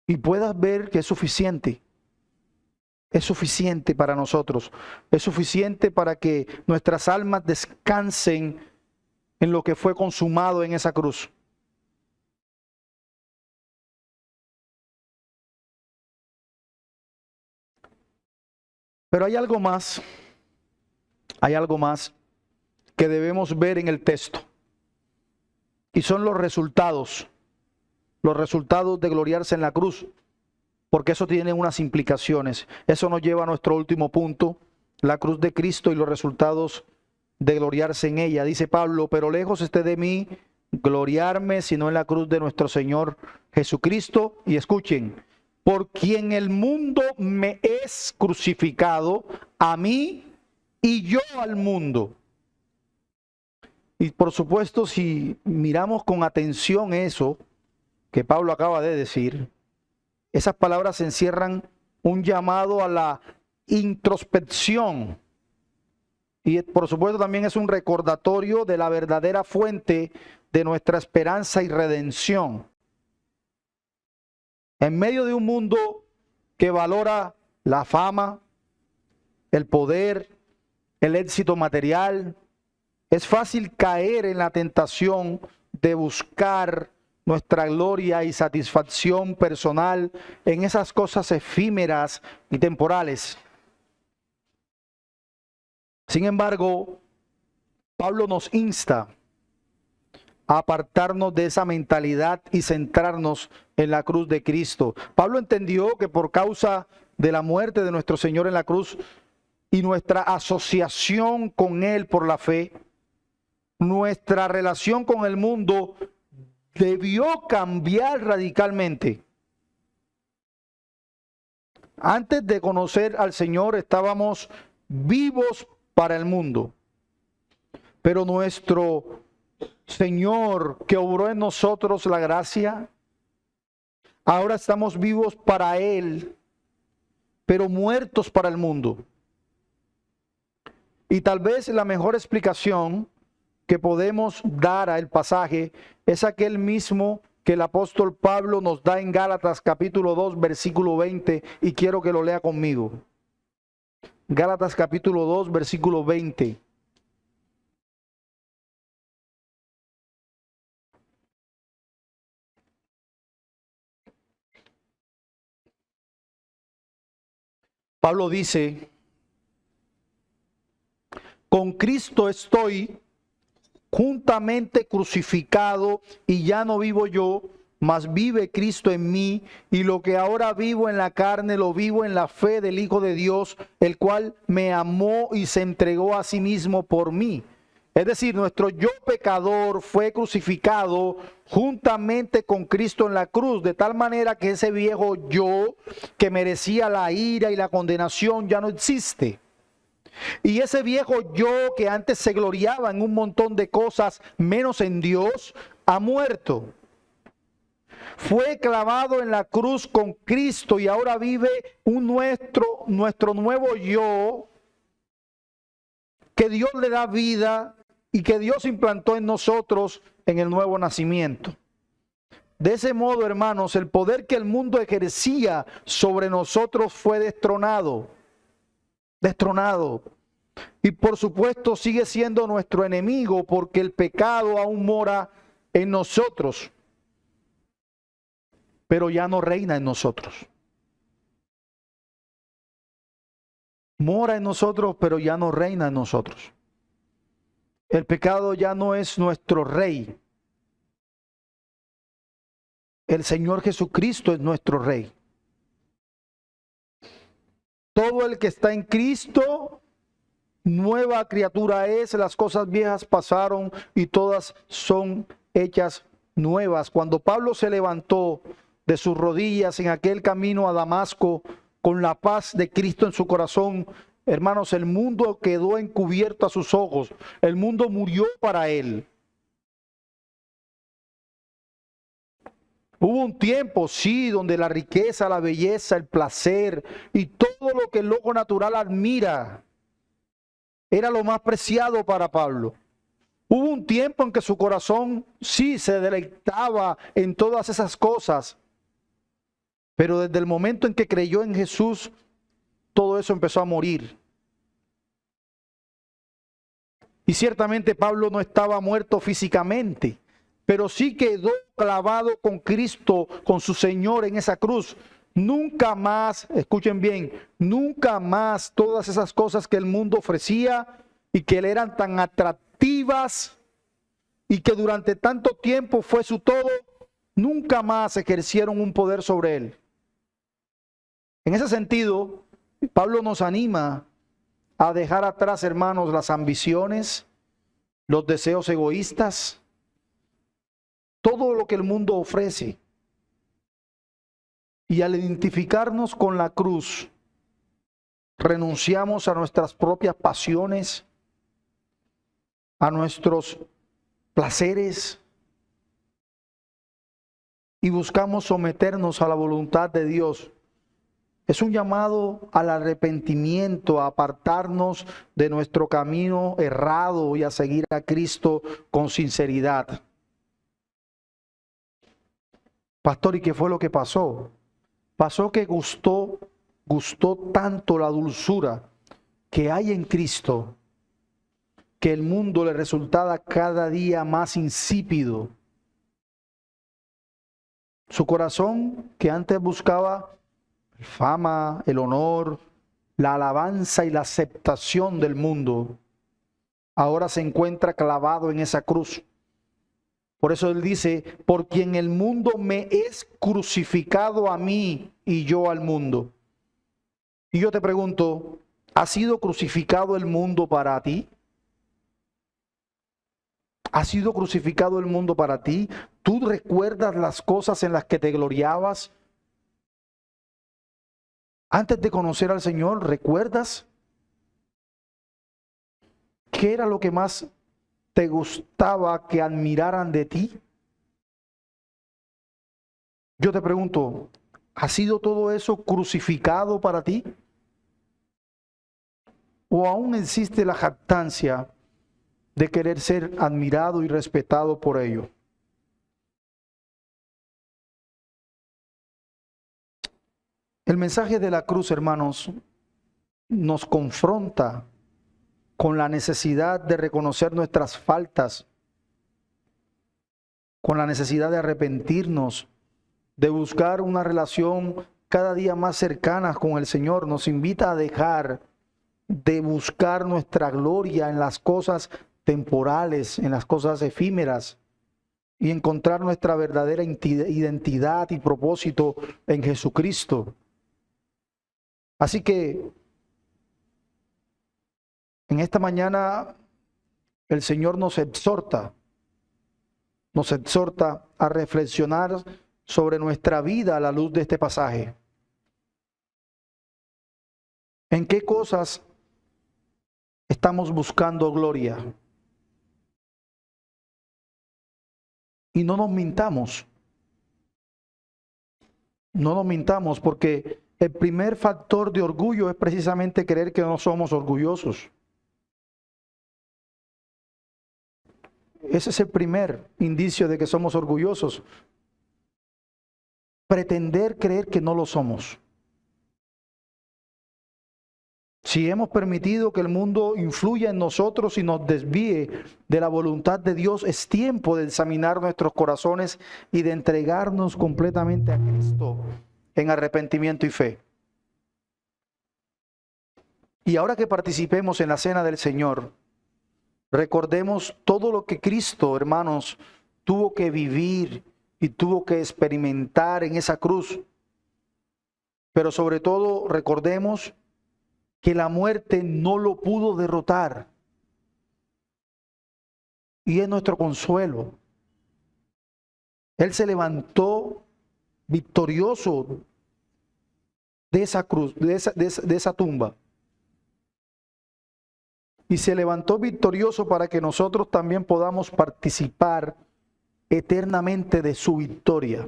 y puedas ver que es suficiente. Es suficiente para nosotros. Es suficiente para que nuestras almas descansen en lo que fue consumado en esa cruz. Pero hay algo más que debemos ver en el texto. Y son los resultados de gloriarse en la cruz. Porque eso tiene unas implicaciones. Eso nos lleva a nuestro último punto, la cruz de Cristo y los resultados de gloriarse en ella. Dice Pablo, pero lejos esté de mí gloriarme, sino en la cruz de nuestro Señor Jesucristo. Y escuchen, por quien el mundo me es crucificado, a mí y yo al mundo. Y por supuesto, si miramos con atención eso que Pablo acaba de decir, esas palabras encierran un llamado a la introspección y por supuesto también es un recordatorio de la verdadera fuente de nuestra esperanza y redención. En medio de un mundo que valora la fama, el poder, el éxito material, es fácil caer en la tentación de buscar nuestra gloria y satisfacción personal en esas cosas efímeras y temporales. Sin embargo, Pablo nos insta a apartarnos de esa mentalidad y centrarnos en la cruz de Cristo. Pablo entendió que por causa de la muerte de nuestro Señor en la cruz y nuestra asociación con Él por la fe, nuestra relación con el mundo debió cambiar radicalmente. Antes de conocer al Señor estábamos vivos para el mundo, pero nuestro Señor que obró en nosotros la gracia, ahora estamos vivos para Él, pero muertos para el mundo. Y tal vez la mejor explicación que podemos dar al pasaje es aquel mismo que el apóstol Pablo nos da en Gálatas capítulo 2 versículo 20 y quiero que lo lea conmigo. Gálatas capítulo 2 versículo 20. Pablo dice, con Cristo estoy juntamente crucificado y ya no vivo yo, mas vive Cristo en mí, y lo que ahora vivo en la carne lo vivo en la fe del Hijo de Dios, el cual me amó y se entregó a sí mismo por mí. Es decir, nuestro yo pecador fue crucificado juntamente con Cristo en la cruz, de tal manera que ese viejo yo que merecía la ira y la condenación ya no existe. Y ese viejo yo que antes se gloriaba en un montón de cosas menos en Dios, ha muerto. Fue clavado en la cruz con Cristo y ahora vive nuestro nuevo yo que Dios le da vida y que Dios implantó en nosotros en el nuevo nacimiento. De ese modo, hermanos, el poder que el mundo ejercía sobre nosotros fue destronado. Destronado. Y por supuesto sigue siendo nuestro enemigo porque el pecado aún mora en nosotros, pero ya no reina en nosotros. Mora en nosotros, pero ya no reina en nosotros. El pecado ya no es nuestro rey. El Señor Jesucristo es nuestro rey. Todo el que está en Cristo, nueva criatura es, las cosas viejas pasaron y todas son hechas nuevas. Cuando Pablo se levantó de sus rodillas en aquel camino a Damasco, con la paz de Cristo en su corazón, hermanos, el mundo quedó encubierto a sus ojos. El mundo murió para él. Hubo un tiempo, sí, donde la riqueza, la belleza, el placer y todo lo que el ojo natural admira era lo más preciado para Pablo. Hubo un tiempo en que su corazón sí se deleitaba en todas esas cosas. Pero desde el momento en que creyó en Jesús, todo eso empezó a morir. Y ciertamente Pablo no estaba muerto físicamente, pero sí quedó clavado con Cristo, con su Señor en esa cruz. Nunca más, escuchen bien, nunca más todas esas cosas que el mundo ofrecía y que le eran tan atractivas y que durante tanto tiempo fue su todo, nunca más ejercieron un poder sobre él. En ese sentido, Pablo nos anima a dejar atrás, hermanos, las ambiciones, los deseos egoístas, todo lo que el mundo ofrece. Y al identificarnos con la cruz, renunciamos a nuestras propias pasiones, a nuestros placeres y buscamos someternos a la voluntad de Dios. Es un llamado al arrepentimiento, a apartarnos de nuestro camino errado y a seguir a Cristo con sinceridad. Pastor, ¿y qué fue lo que pasó? Pasó que gustó tanto la dulzura que hay en Cristo, que el mundo le resultaba cada día más insípido. Su corazón, que antes buscaba fama, el honor, la alabanza y la aceptación del mundo, ahora se encuentra clavado en esa cruz. Por eso él dice, por quien el mundo me es crucificado a mí y yo al mundo. Y yo te pregunto, ¿ha sido crucificado el mundo para ti? ¿Ha sido crucificado el mundo para ti? ¿Tú recuerdas las cosas en las que te gloriabas? Antes de conocer al Señor, ¿recuerdas qué era lo que más te gustaba que admiraran de ti? Yo te pregunto, ¿ha sido todo eso crucificado para ti? ¿O aún existe la jactancia de querer ser admirado y respetado por ello? El mensaje de la cruz, hermanos, nos confronta con la necesidad de reconocer nuestras faltas, con la necesidad de arrepentirnos, de buscar una relación cada día más cercanas con el Señor, nos invita a dejar de buscar nuestra gloria en las cosas temporales, en las cosas efímeras, y encontrar nuestra verdadera identidad y propósito en Jesucristo. Así que en esta mañana el Señor nos exhorta a reflexionar sobre nuestra vida a la luz de este pasaje. ¿En qué cosas estamos buscando gloria? Y no nos mintamos. No nos mintamos, porque el primer factor de orgullo es precisamente creer que no somos orgullosos. Ese es el primer indicio de que somos orgullosos. Pretender creer que no lo somos. Si hemos permitido que el mundo influya en nosotros y nos desvíe de la voluntad de Dios, es tiempo de examinar nuestros corazones y de entregarnos completamente a Cristo en arrepentimiento y fe. Y ahora que participemos en la cena del Señor, recordemos todo lo que Cristo, hermanos, tuvo que vivir y tuvo que experimentar en esa cruz. Pero sobre todo recordemos que la muerte no lo pudo derrotar. Y es nuestro consuelo. Él se levantó victorioso de esa cruz, de esa tumba. Y se levantó victorioso para que nosotros también podamos participar eternamente de su victoria.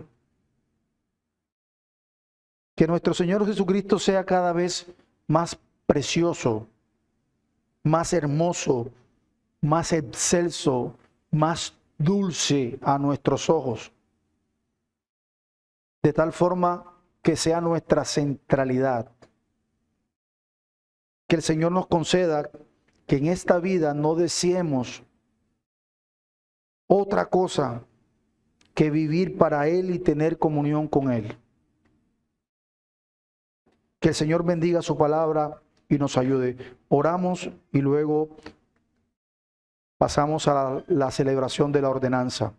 Que nuestro Señor Jesucristo sea cada vez más precioso, más hermoso, más excelso, más dulce a nuestros ojos, de tal forma que sea nuestra centralidad. Que el Señor nos conceda que en esta vida no deseemos otra cosa que vivir para Él y tener comunión con Él. Que el Señor bendiga su palabra y nos ayude. Oramos y luego pasamos a la celebración de la ordenanza.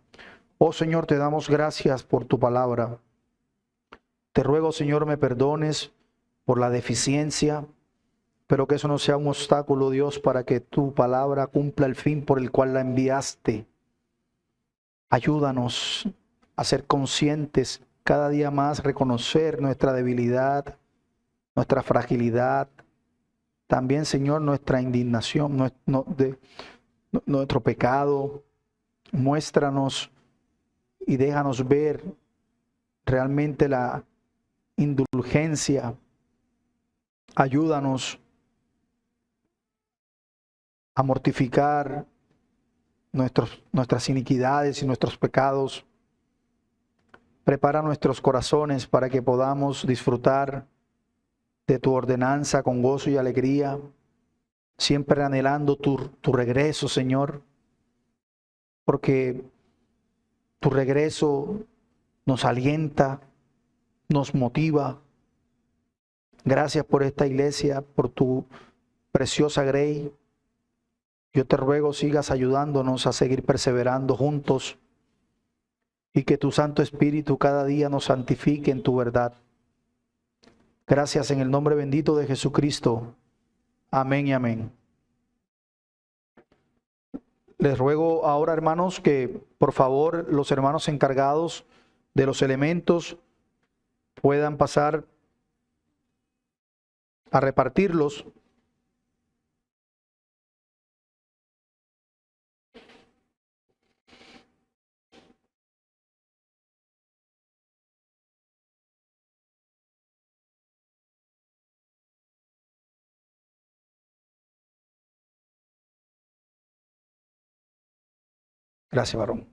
Oh Señor, te damos gracias por tu palabra. Te ruego, Señor, me perdones por la deficiencia, pero que eso no sea un obstáculo, Dios, para que tu palabra cumpla el fin por el cual la enviaste. Ayúdanos a ser conscientes cada día más, reconocer nuestra debilidad, nuestra fragilidad, también, Señor, nuestra indignación, nuestro pecado. Muéstranos y déjanos ver realmente la indulgencia. Ayúdanos a mortificar nuestras iniquidades y nuestros pecados. Prepara nuestros corazones para que podamos disfrutar de tu ordenanza con gozo y alegría, siempre anhelando tu regreso, Señor, porque tu regreso nos alienta, nos motiva. Gracias por esta iglesia, por tu preciosa grey. Yo te ruego sigas ayudándonos a seguir perseverando juntos y que tu Santo Espíritu cada día nos santifique en tu verdad. Gracias en el nombre bendito de Jesucristo. Amén y amén. Les ruego ahora, hermanos, que por favor los hermanos encargados de los elementos puedan pasar a repartirlos. Gracias, varón.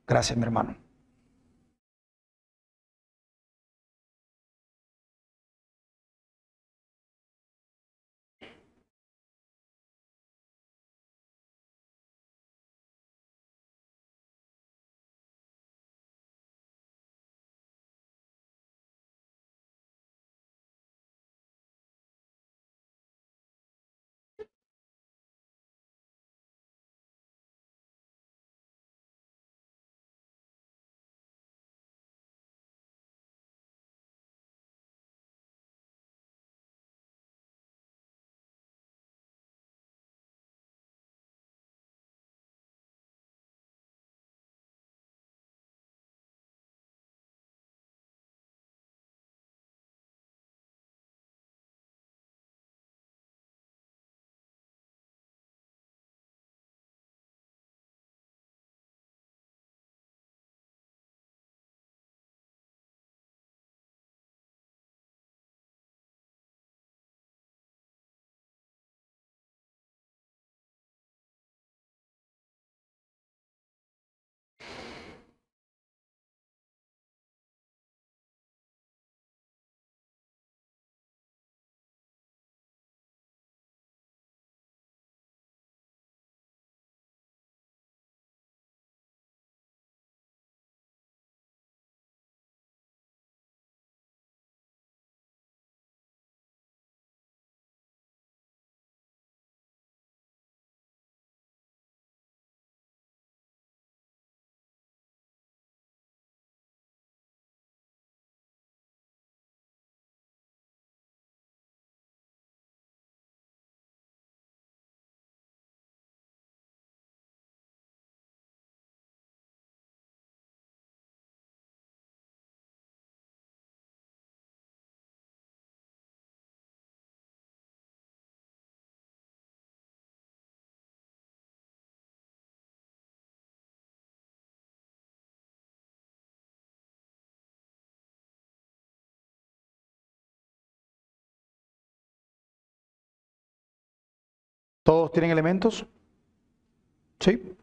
Gracias, mi hermano. ¿Todos tienen elementos? Sí.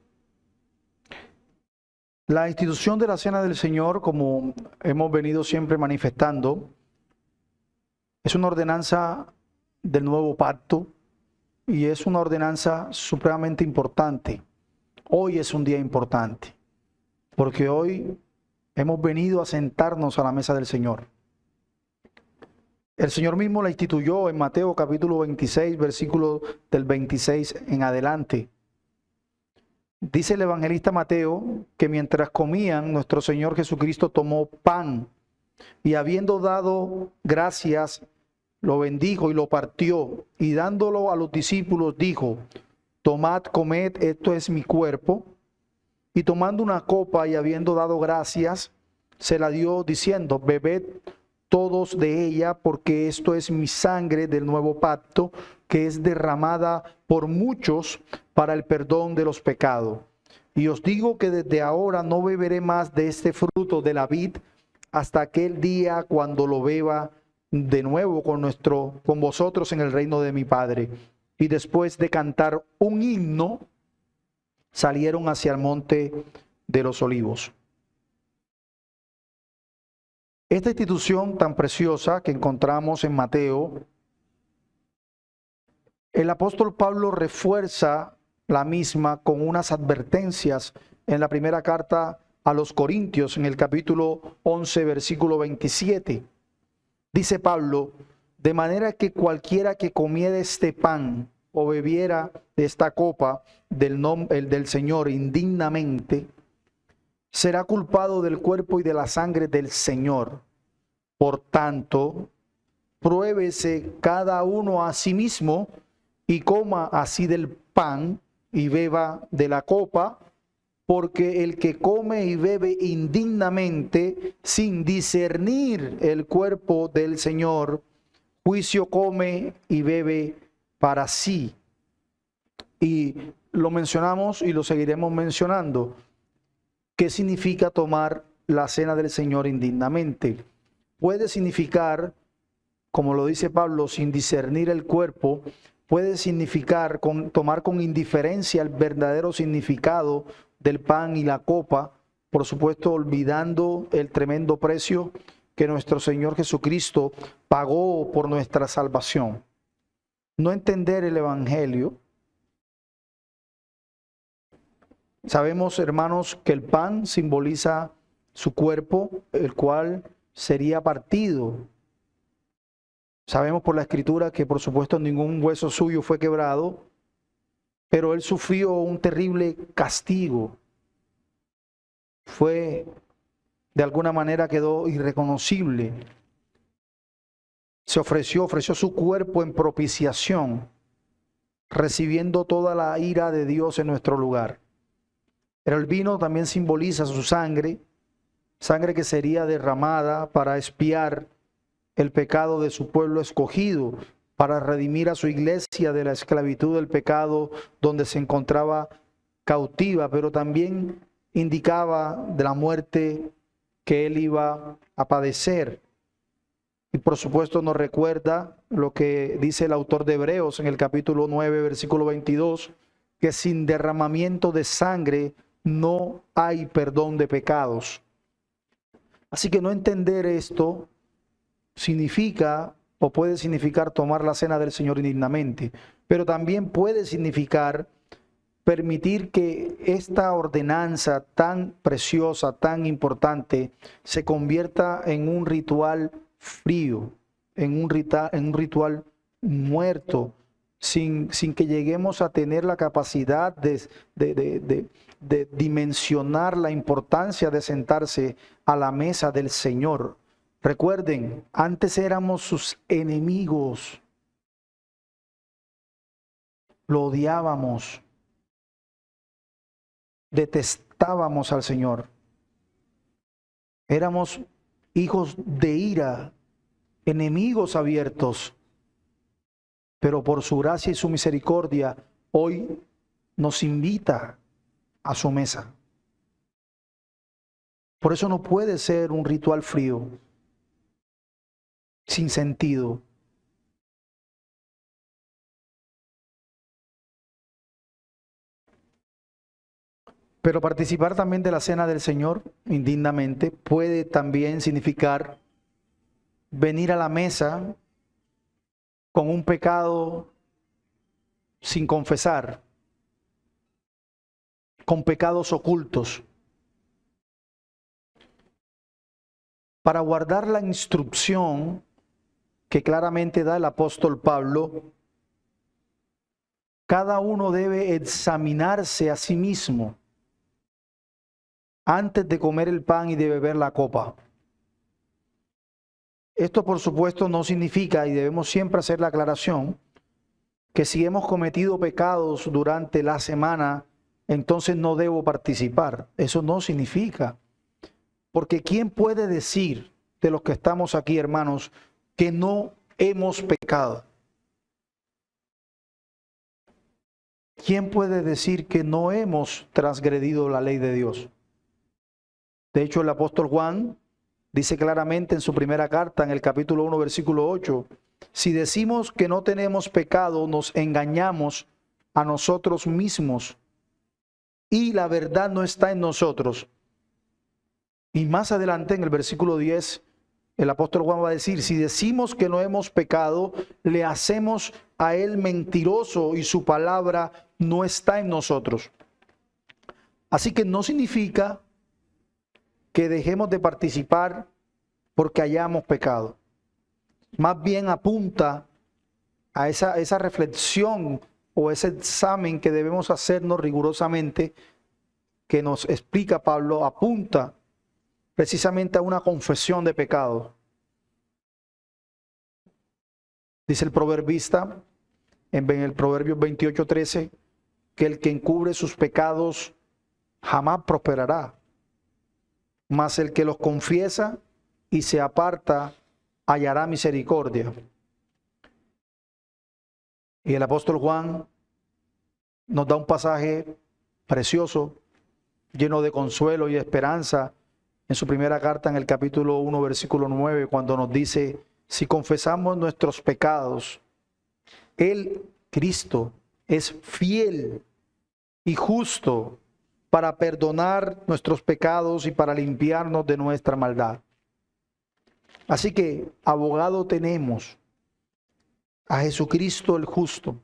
La institución de la Cena del Señor, como hemos venido siempre manifestando, es una ordenanza del nuevo pacto y es una ordenanza supremamente importante. Hoy es un día importante, porque hoy hemos venido a sentarnos a la mesa del Señor. El Señor mismo la instituyó en Mateo capítulo 26, versículo del 26 en adelante. Dice el evangelista Mateo que mientras comían, nuestro Señor Jesucristo tomó pan y habiendo dado gracias, lo bendijo y lo partió y dándolo a los discípulos dijo, tomad, comed, esto es mi cuerpo. Y tomando una copa y habiendo dado gracias, se la dio diciendo, bebed todos de ella, porque esto es mi sangre del nuevo pacto, que es derramada por muchos para el perdón de los pecados. Y os digo que desde ahora no beberé más de este fruto de la vid hasta aquel día cuando lo beba de nuevo con vosotros en el reino de mi Padre. Y después de cantar un himno, salieron hacia el monte de los olivos. Esta institución tan preciosa que encontramos en Mateo, el apóstol Pablo refuerza la misma con unas advertencias en la primera carta a los Corintios, en el capítulo 11, versículo 27. Dice Pablo, de manera que cualquiera que comiera este pan o bebiera de esta copa del Señor indignamente, será culpado del cuerpo y de la sangre del Señor. Por tanto, pruébese cada uno a sí mismo y coma así del pan y beba de la copa, porque el que come y bebe indignamente, sin discernir el cuerpo del Señor, juicio come y bebe para sí. Y lo mencionamos y lo seguiremos mencionando. ¿Qué significa tomar la cena del Señor indignamente? Puede significar, como lo dice Pablo, sin discernir el cuerpo, puede significar tomar con indiferencia el verdadero significado del pan y la copa, por supuesto olvidando el tremendo precio que nuestro Señor Jesucristo pagó por nuestra salvación. No entender el Evangelio. Sabemos, hermanos, que el pan simboliza su cuerpo, el cual sería partido. Sabemos por la Escritura que, por supuesto, ningún hueso suyo fue quebrado, pero él sufrió un terrible castigo. De alguna manera quedó irreconocible. Se ofreció su cuerpo en propiciación, recibiendo toda la ira de Dios en nuestro lugar. Pero el vino también simboliza su sangre, sangre que sería derramada para expiar el pecado de su pueblo escogido, para redimir a su iglesia de la esclavitud del pecado donde se encontraba cautiva, pero también indicaba de la muerte que él iba a padecer. Y por supuesto nos recuerda lo que dice el autor de Hebreos en el capítulo 9, versículo 22, que sin derramamiento de sangre no hay perdón de pecados. Así que no entender esto significa o puede significar tomar la cena del Señor indignamente, pero también puede significar permitir que esta ordenanza tan preciosa, tan importante, se convierta en un ritual frío, en un ritual muerto, sin que lleguemos a tener la capacidad de dimensionar la importancia de sentarse a la mesa del Señor. Recuerden, antes éramos sus enemigos, lo odiábamos, detestábamos al Señor. Éramos hijos de ira, enemigos abiertos. Pero por su gracia y su misericordia, hoy nos invita a su mesa. Por eso no puede ser un ritual frío, sin sentido. Pero participar también de la cena del Señor indignamente puede también significar venir a la mesa con un pecado sin confesar, con pecados ocultos, para guardar la instrucción que claramente da el apóstol Pablo. Cada uno debe examinarse a sí mismo antes de comer el pan y de beber la copa. Esto, por supuesto, no significa, y debemos siempre hacer la aclaración, que si hemos cometido pecados durante la semana, entonces no debo participar. Eso no significa. Porque ¿quién puede decir de los que estamos aquí, hermanos, que no hemos pecado? ¿Quién puede decir que no hemos transgredido la ley de Dios? De hecho, el apóstol Juan dice claramente en su primera carta, en el capítulo 1, versículo 8, si decimos que no tenemos pecado, nos engañamos a nosotros mismos y la verdad no está en nosotros. Y más adelante, en el versículo 10, el apóstol Juan va a decir, si decimos que no hemos pecado, le hacemos a él mentiroso y su palabra no está en nosotros. Así que no significa que dejemos de participar porque hayamos pecado. Más bien apunta a esa reflexión o ese examen que debemos hacernos rigurosamente, que nos explica Pablo, apunta precisamente a una confesión de pecado. Dice el proverbista en el Proverbio 28:13 que el que encubre sus pecados jamás prosperará, mas el que los confiesa y se aparta hallará misericordia. Y el apóstol Juan nos da un pasaje precioso, lleno de consuelo y esperanza, en su primera carta, en el capítulo 1, versículo 9, cuando nos dice, si confesamos nuestros pecados, Él, Cristo, es fiel y justo para perdonar nuestros pecados y para limpiarnos de nuestra maldad. Así que, abogado tenemos a Jesucristo el justo.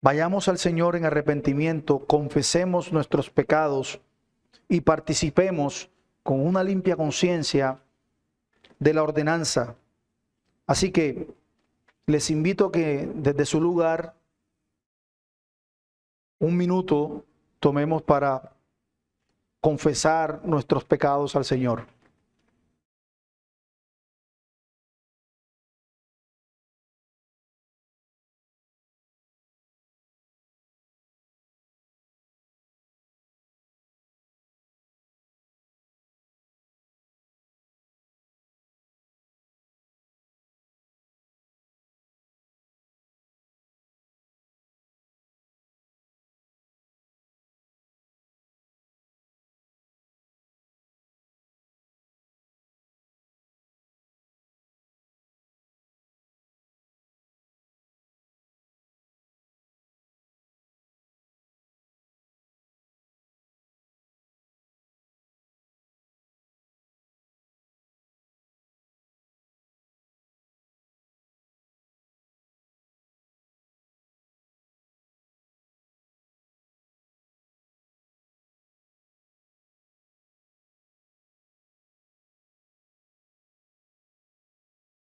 Vayamos al Señor en arrepentimiento, confesemos nuestros pecados y participemos con una limpia conciencia de la ordenanza. Así que les invito a que desde su lugar, un minuto tomemos para confesar nuestros pecados al Señor.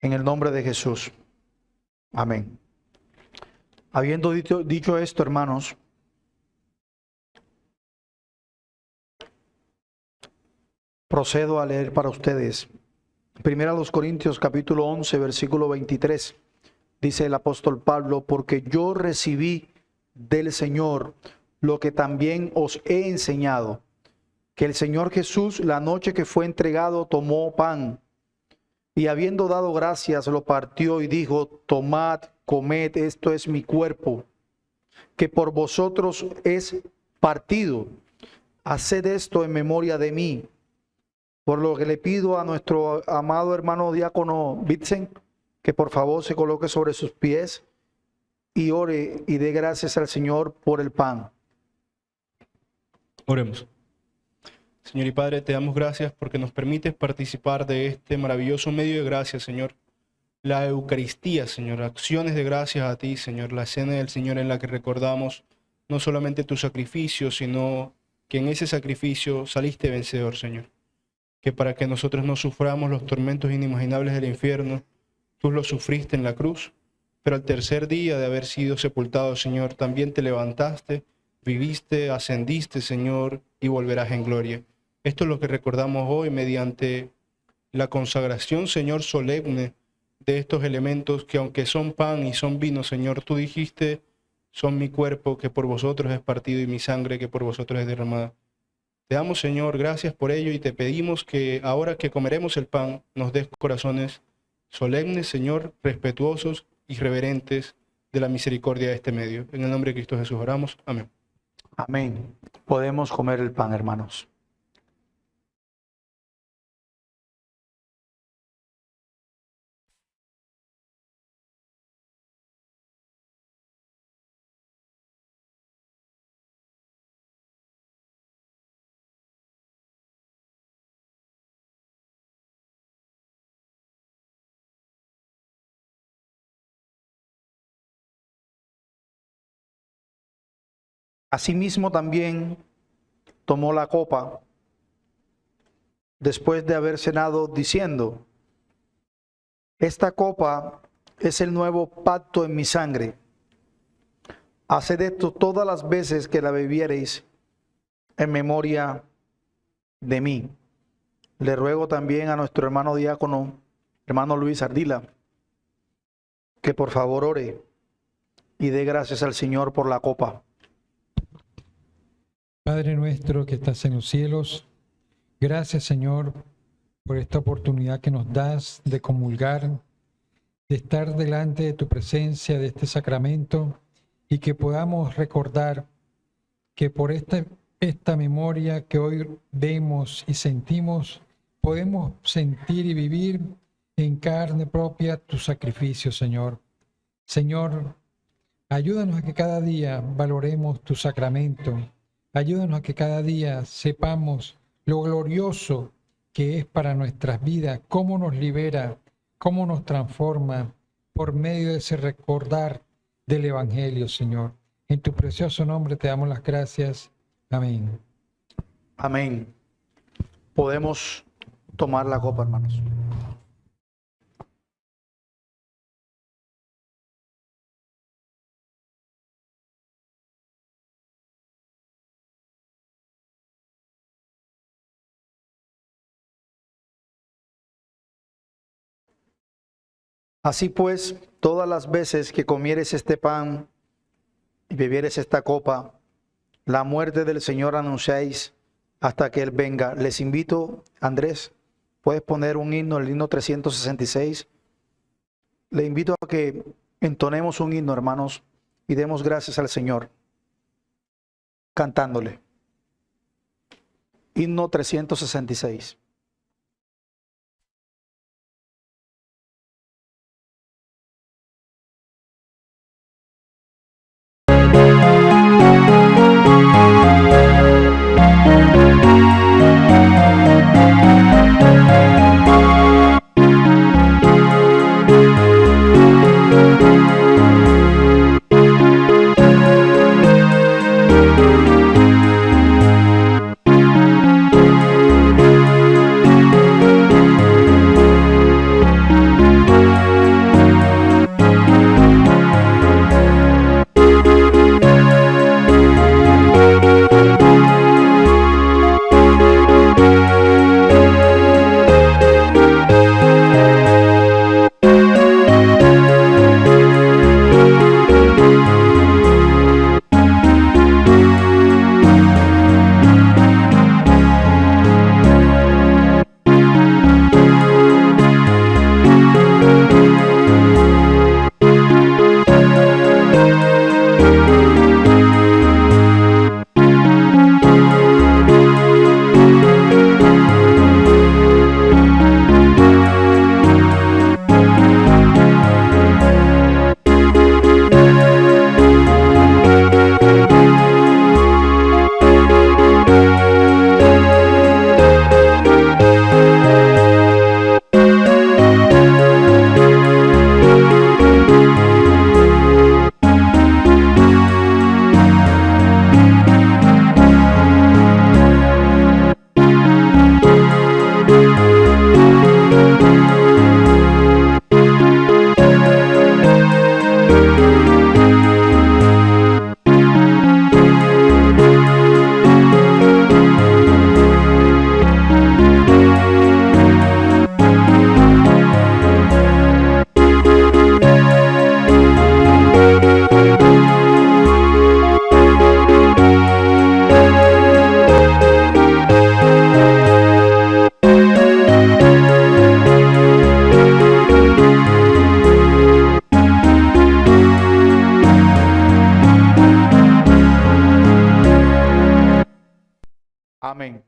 En el nombre de Jesús. Amén. Habiendo dicho esto, hermanos, procedo a leer para ustedes. Primera a los Corintios capítulo 11, versículo 23. Dice el apóstol Pablo, porque yo recibí del Señor lo que también os he enseñado, que el Señor Jesús, la noche que fue entregado, tomó pan y habiendo dado gracias, lo partió y dijo, tomad, comed, esto es mi cuerpo, que por vosotros es partido. Haced esto en memoria de mí. Por lo que le pido a nuestro amado hermano diácono Vincent, que por favor se coloque sobre sus pies y ore y dé gracias al Señor por el pan. Oremos. Señor y Padre, te damos gracias porque nos permites participar de este maravilloso medio de gracia, Señor. La Eucaristía, Señor, acciones de gracias a ti, Señor, la cena del Señor en la que recordamos no solamente tu sacrificio, sino que en ese sacrificio saliste vencedor, Señor. Que para que nosotros no suframos los tormentos inimaginables del infierno, tú los sufriste en la cruz, pero al tercer día de haber sido sepultado, Señor, también te levantaste, viviste, ascendiste, Señor, y volverás en gloria. Esto es lo que recordamos hoy mediante la consagración, Señor, solemne de estos elementos que aunque son pan y son vino, Señor, tú dijiste, son mi cuerpo que por vosotros es partido y mi sangre que por vosotros es derramada. Te damos, Señor, gracias por ello y te pedimos que ahora que comeremos el pan, nos des corazones solemnes, Señor, respetuosos y reverentes de la misericordia de este medio. En el nombre de Cristo Jesús oramos. Amén. Amén. Podemos comer el pan, hermanos. Asimismo también tomó la copa después de haber cenado, diciendo: esta copa es el nuevo pacto en mi sangre. Haced esto todas las veces que la bebiereis en memoria de mí. Le ruego también a nuestro hermano diácono, hermano Luis Ardila, que por favor ore y dé gracias al Señor por la copa. Padre nuestro que estás en los cielos, gracias, Señor, por esta oportunidad que nos das de comulgar, de estar delante de tu presencia, de este sacramento, y que podamos recordar que por esta memoria que hoy vemos y sentimos, podemos sentir y vivir en carne propia tu sacrificio, Señor. Señor, ayúdanos a que cada día valoremos tu sacramento. Ayúdanos a que cada día sepamos lo glorioso que es para nuestras vidas, cómo nos libera, cómo nos transforma por medio de ese recordar del Evangelio, Señor. En tu precioso nombre te damos las gracias. Amén. Amén. Podemos tomar la copa, hermanos. Así pues, todas las veces que comieres este pan y bebieres esta copa, la muerte del Señor anunciáis hasta que Él venga. Les invito, Andrés, puedes poner un himno, el himno 366. Le invito a que entonemos un himno, hermanos, y demos gracias al Señor, cantándole. Himno 366. Amén.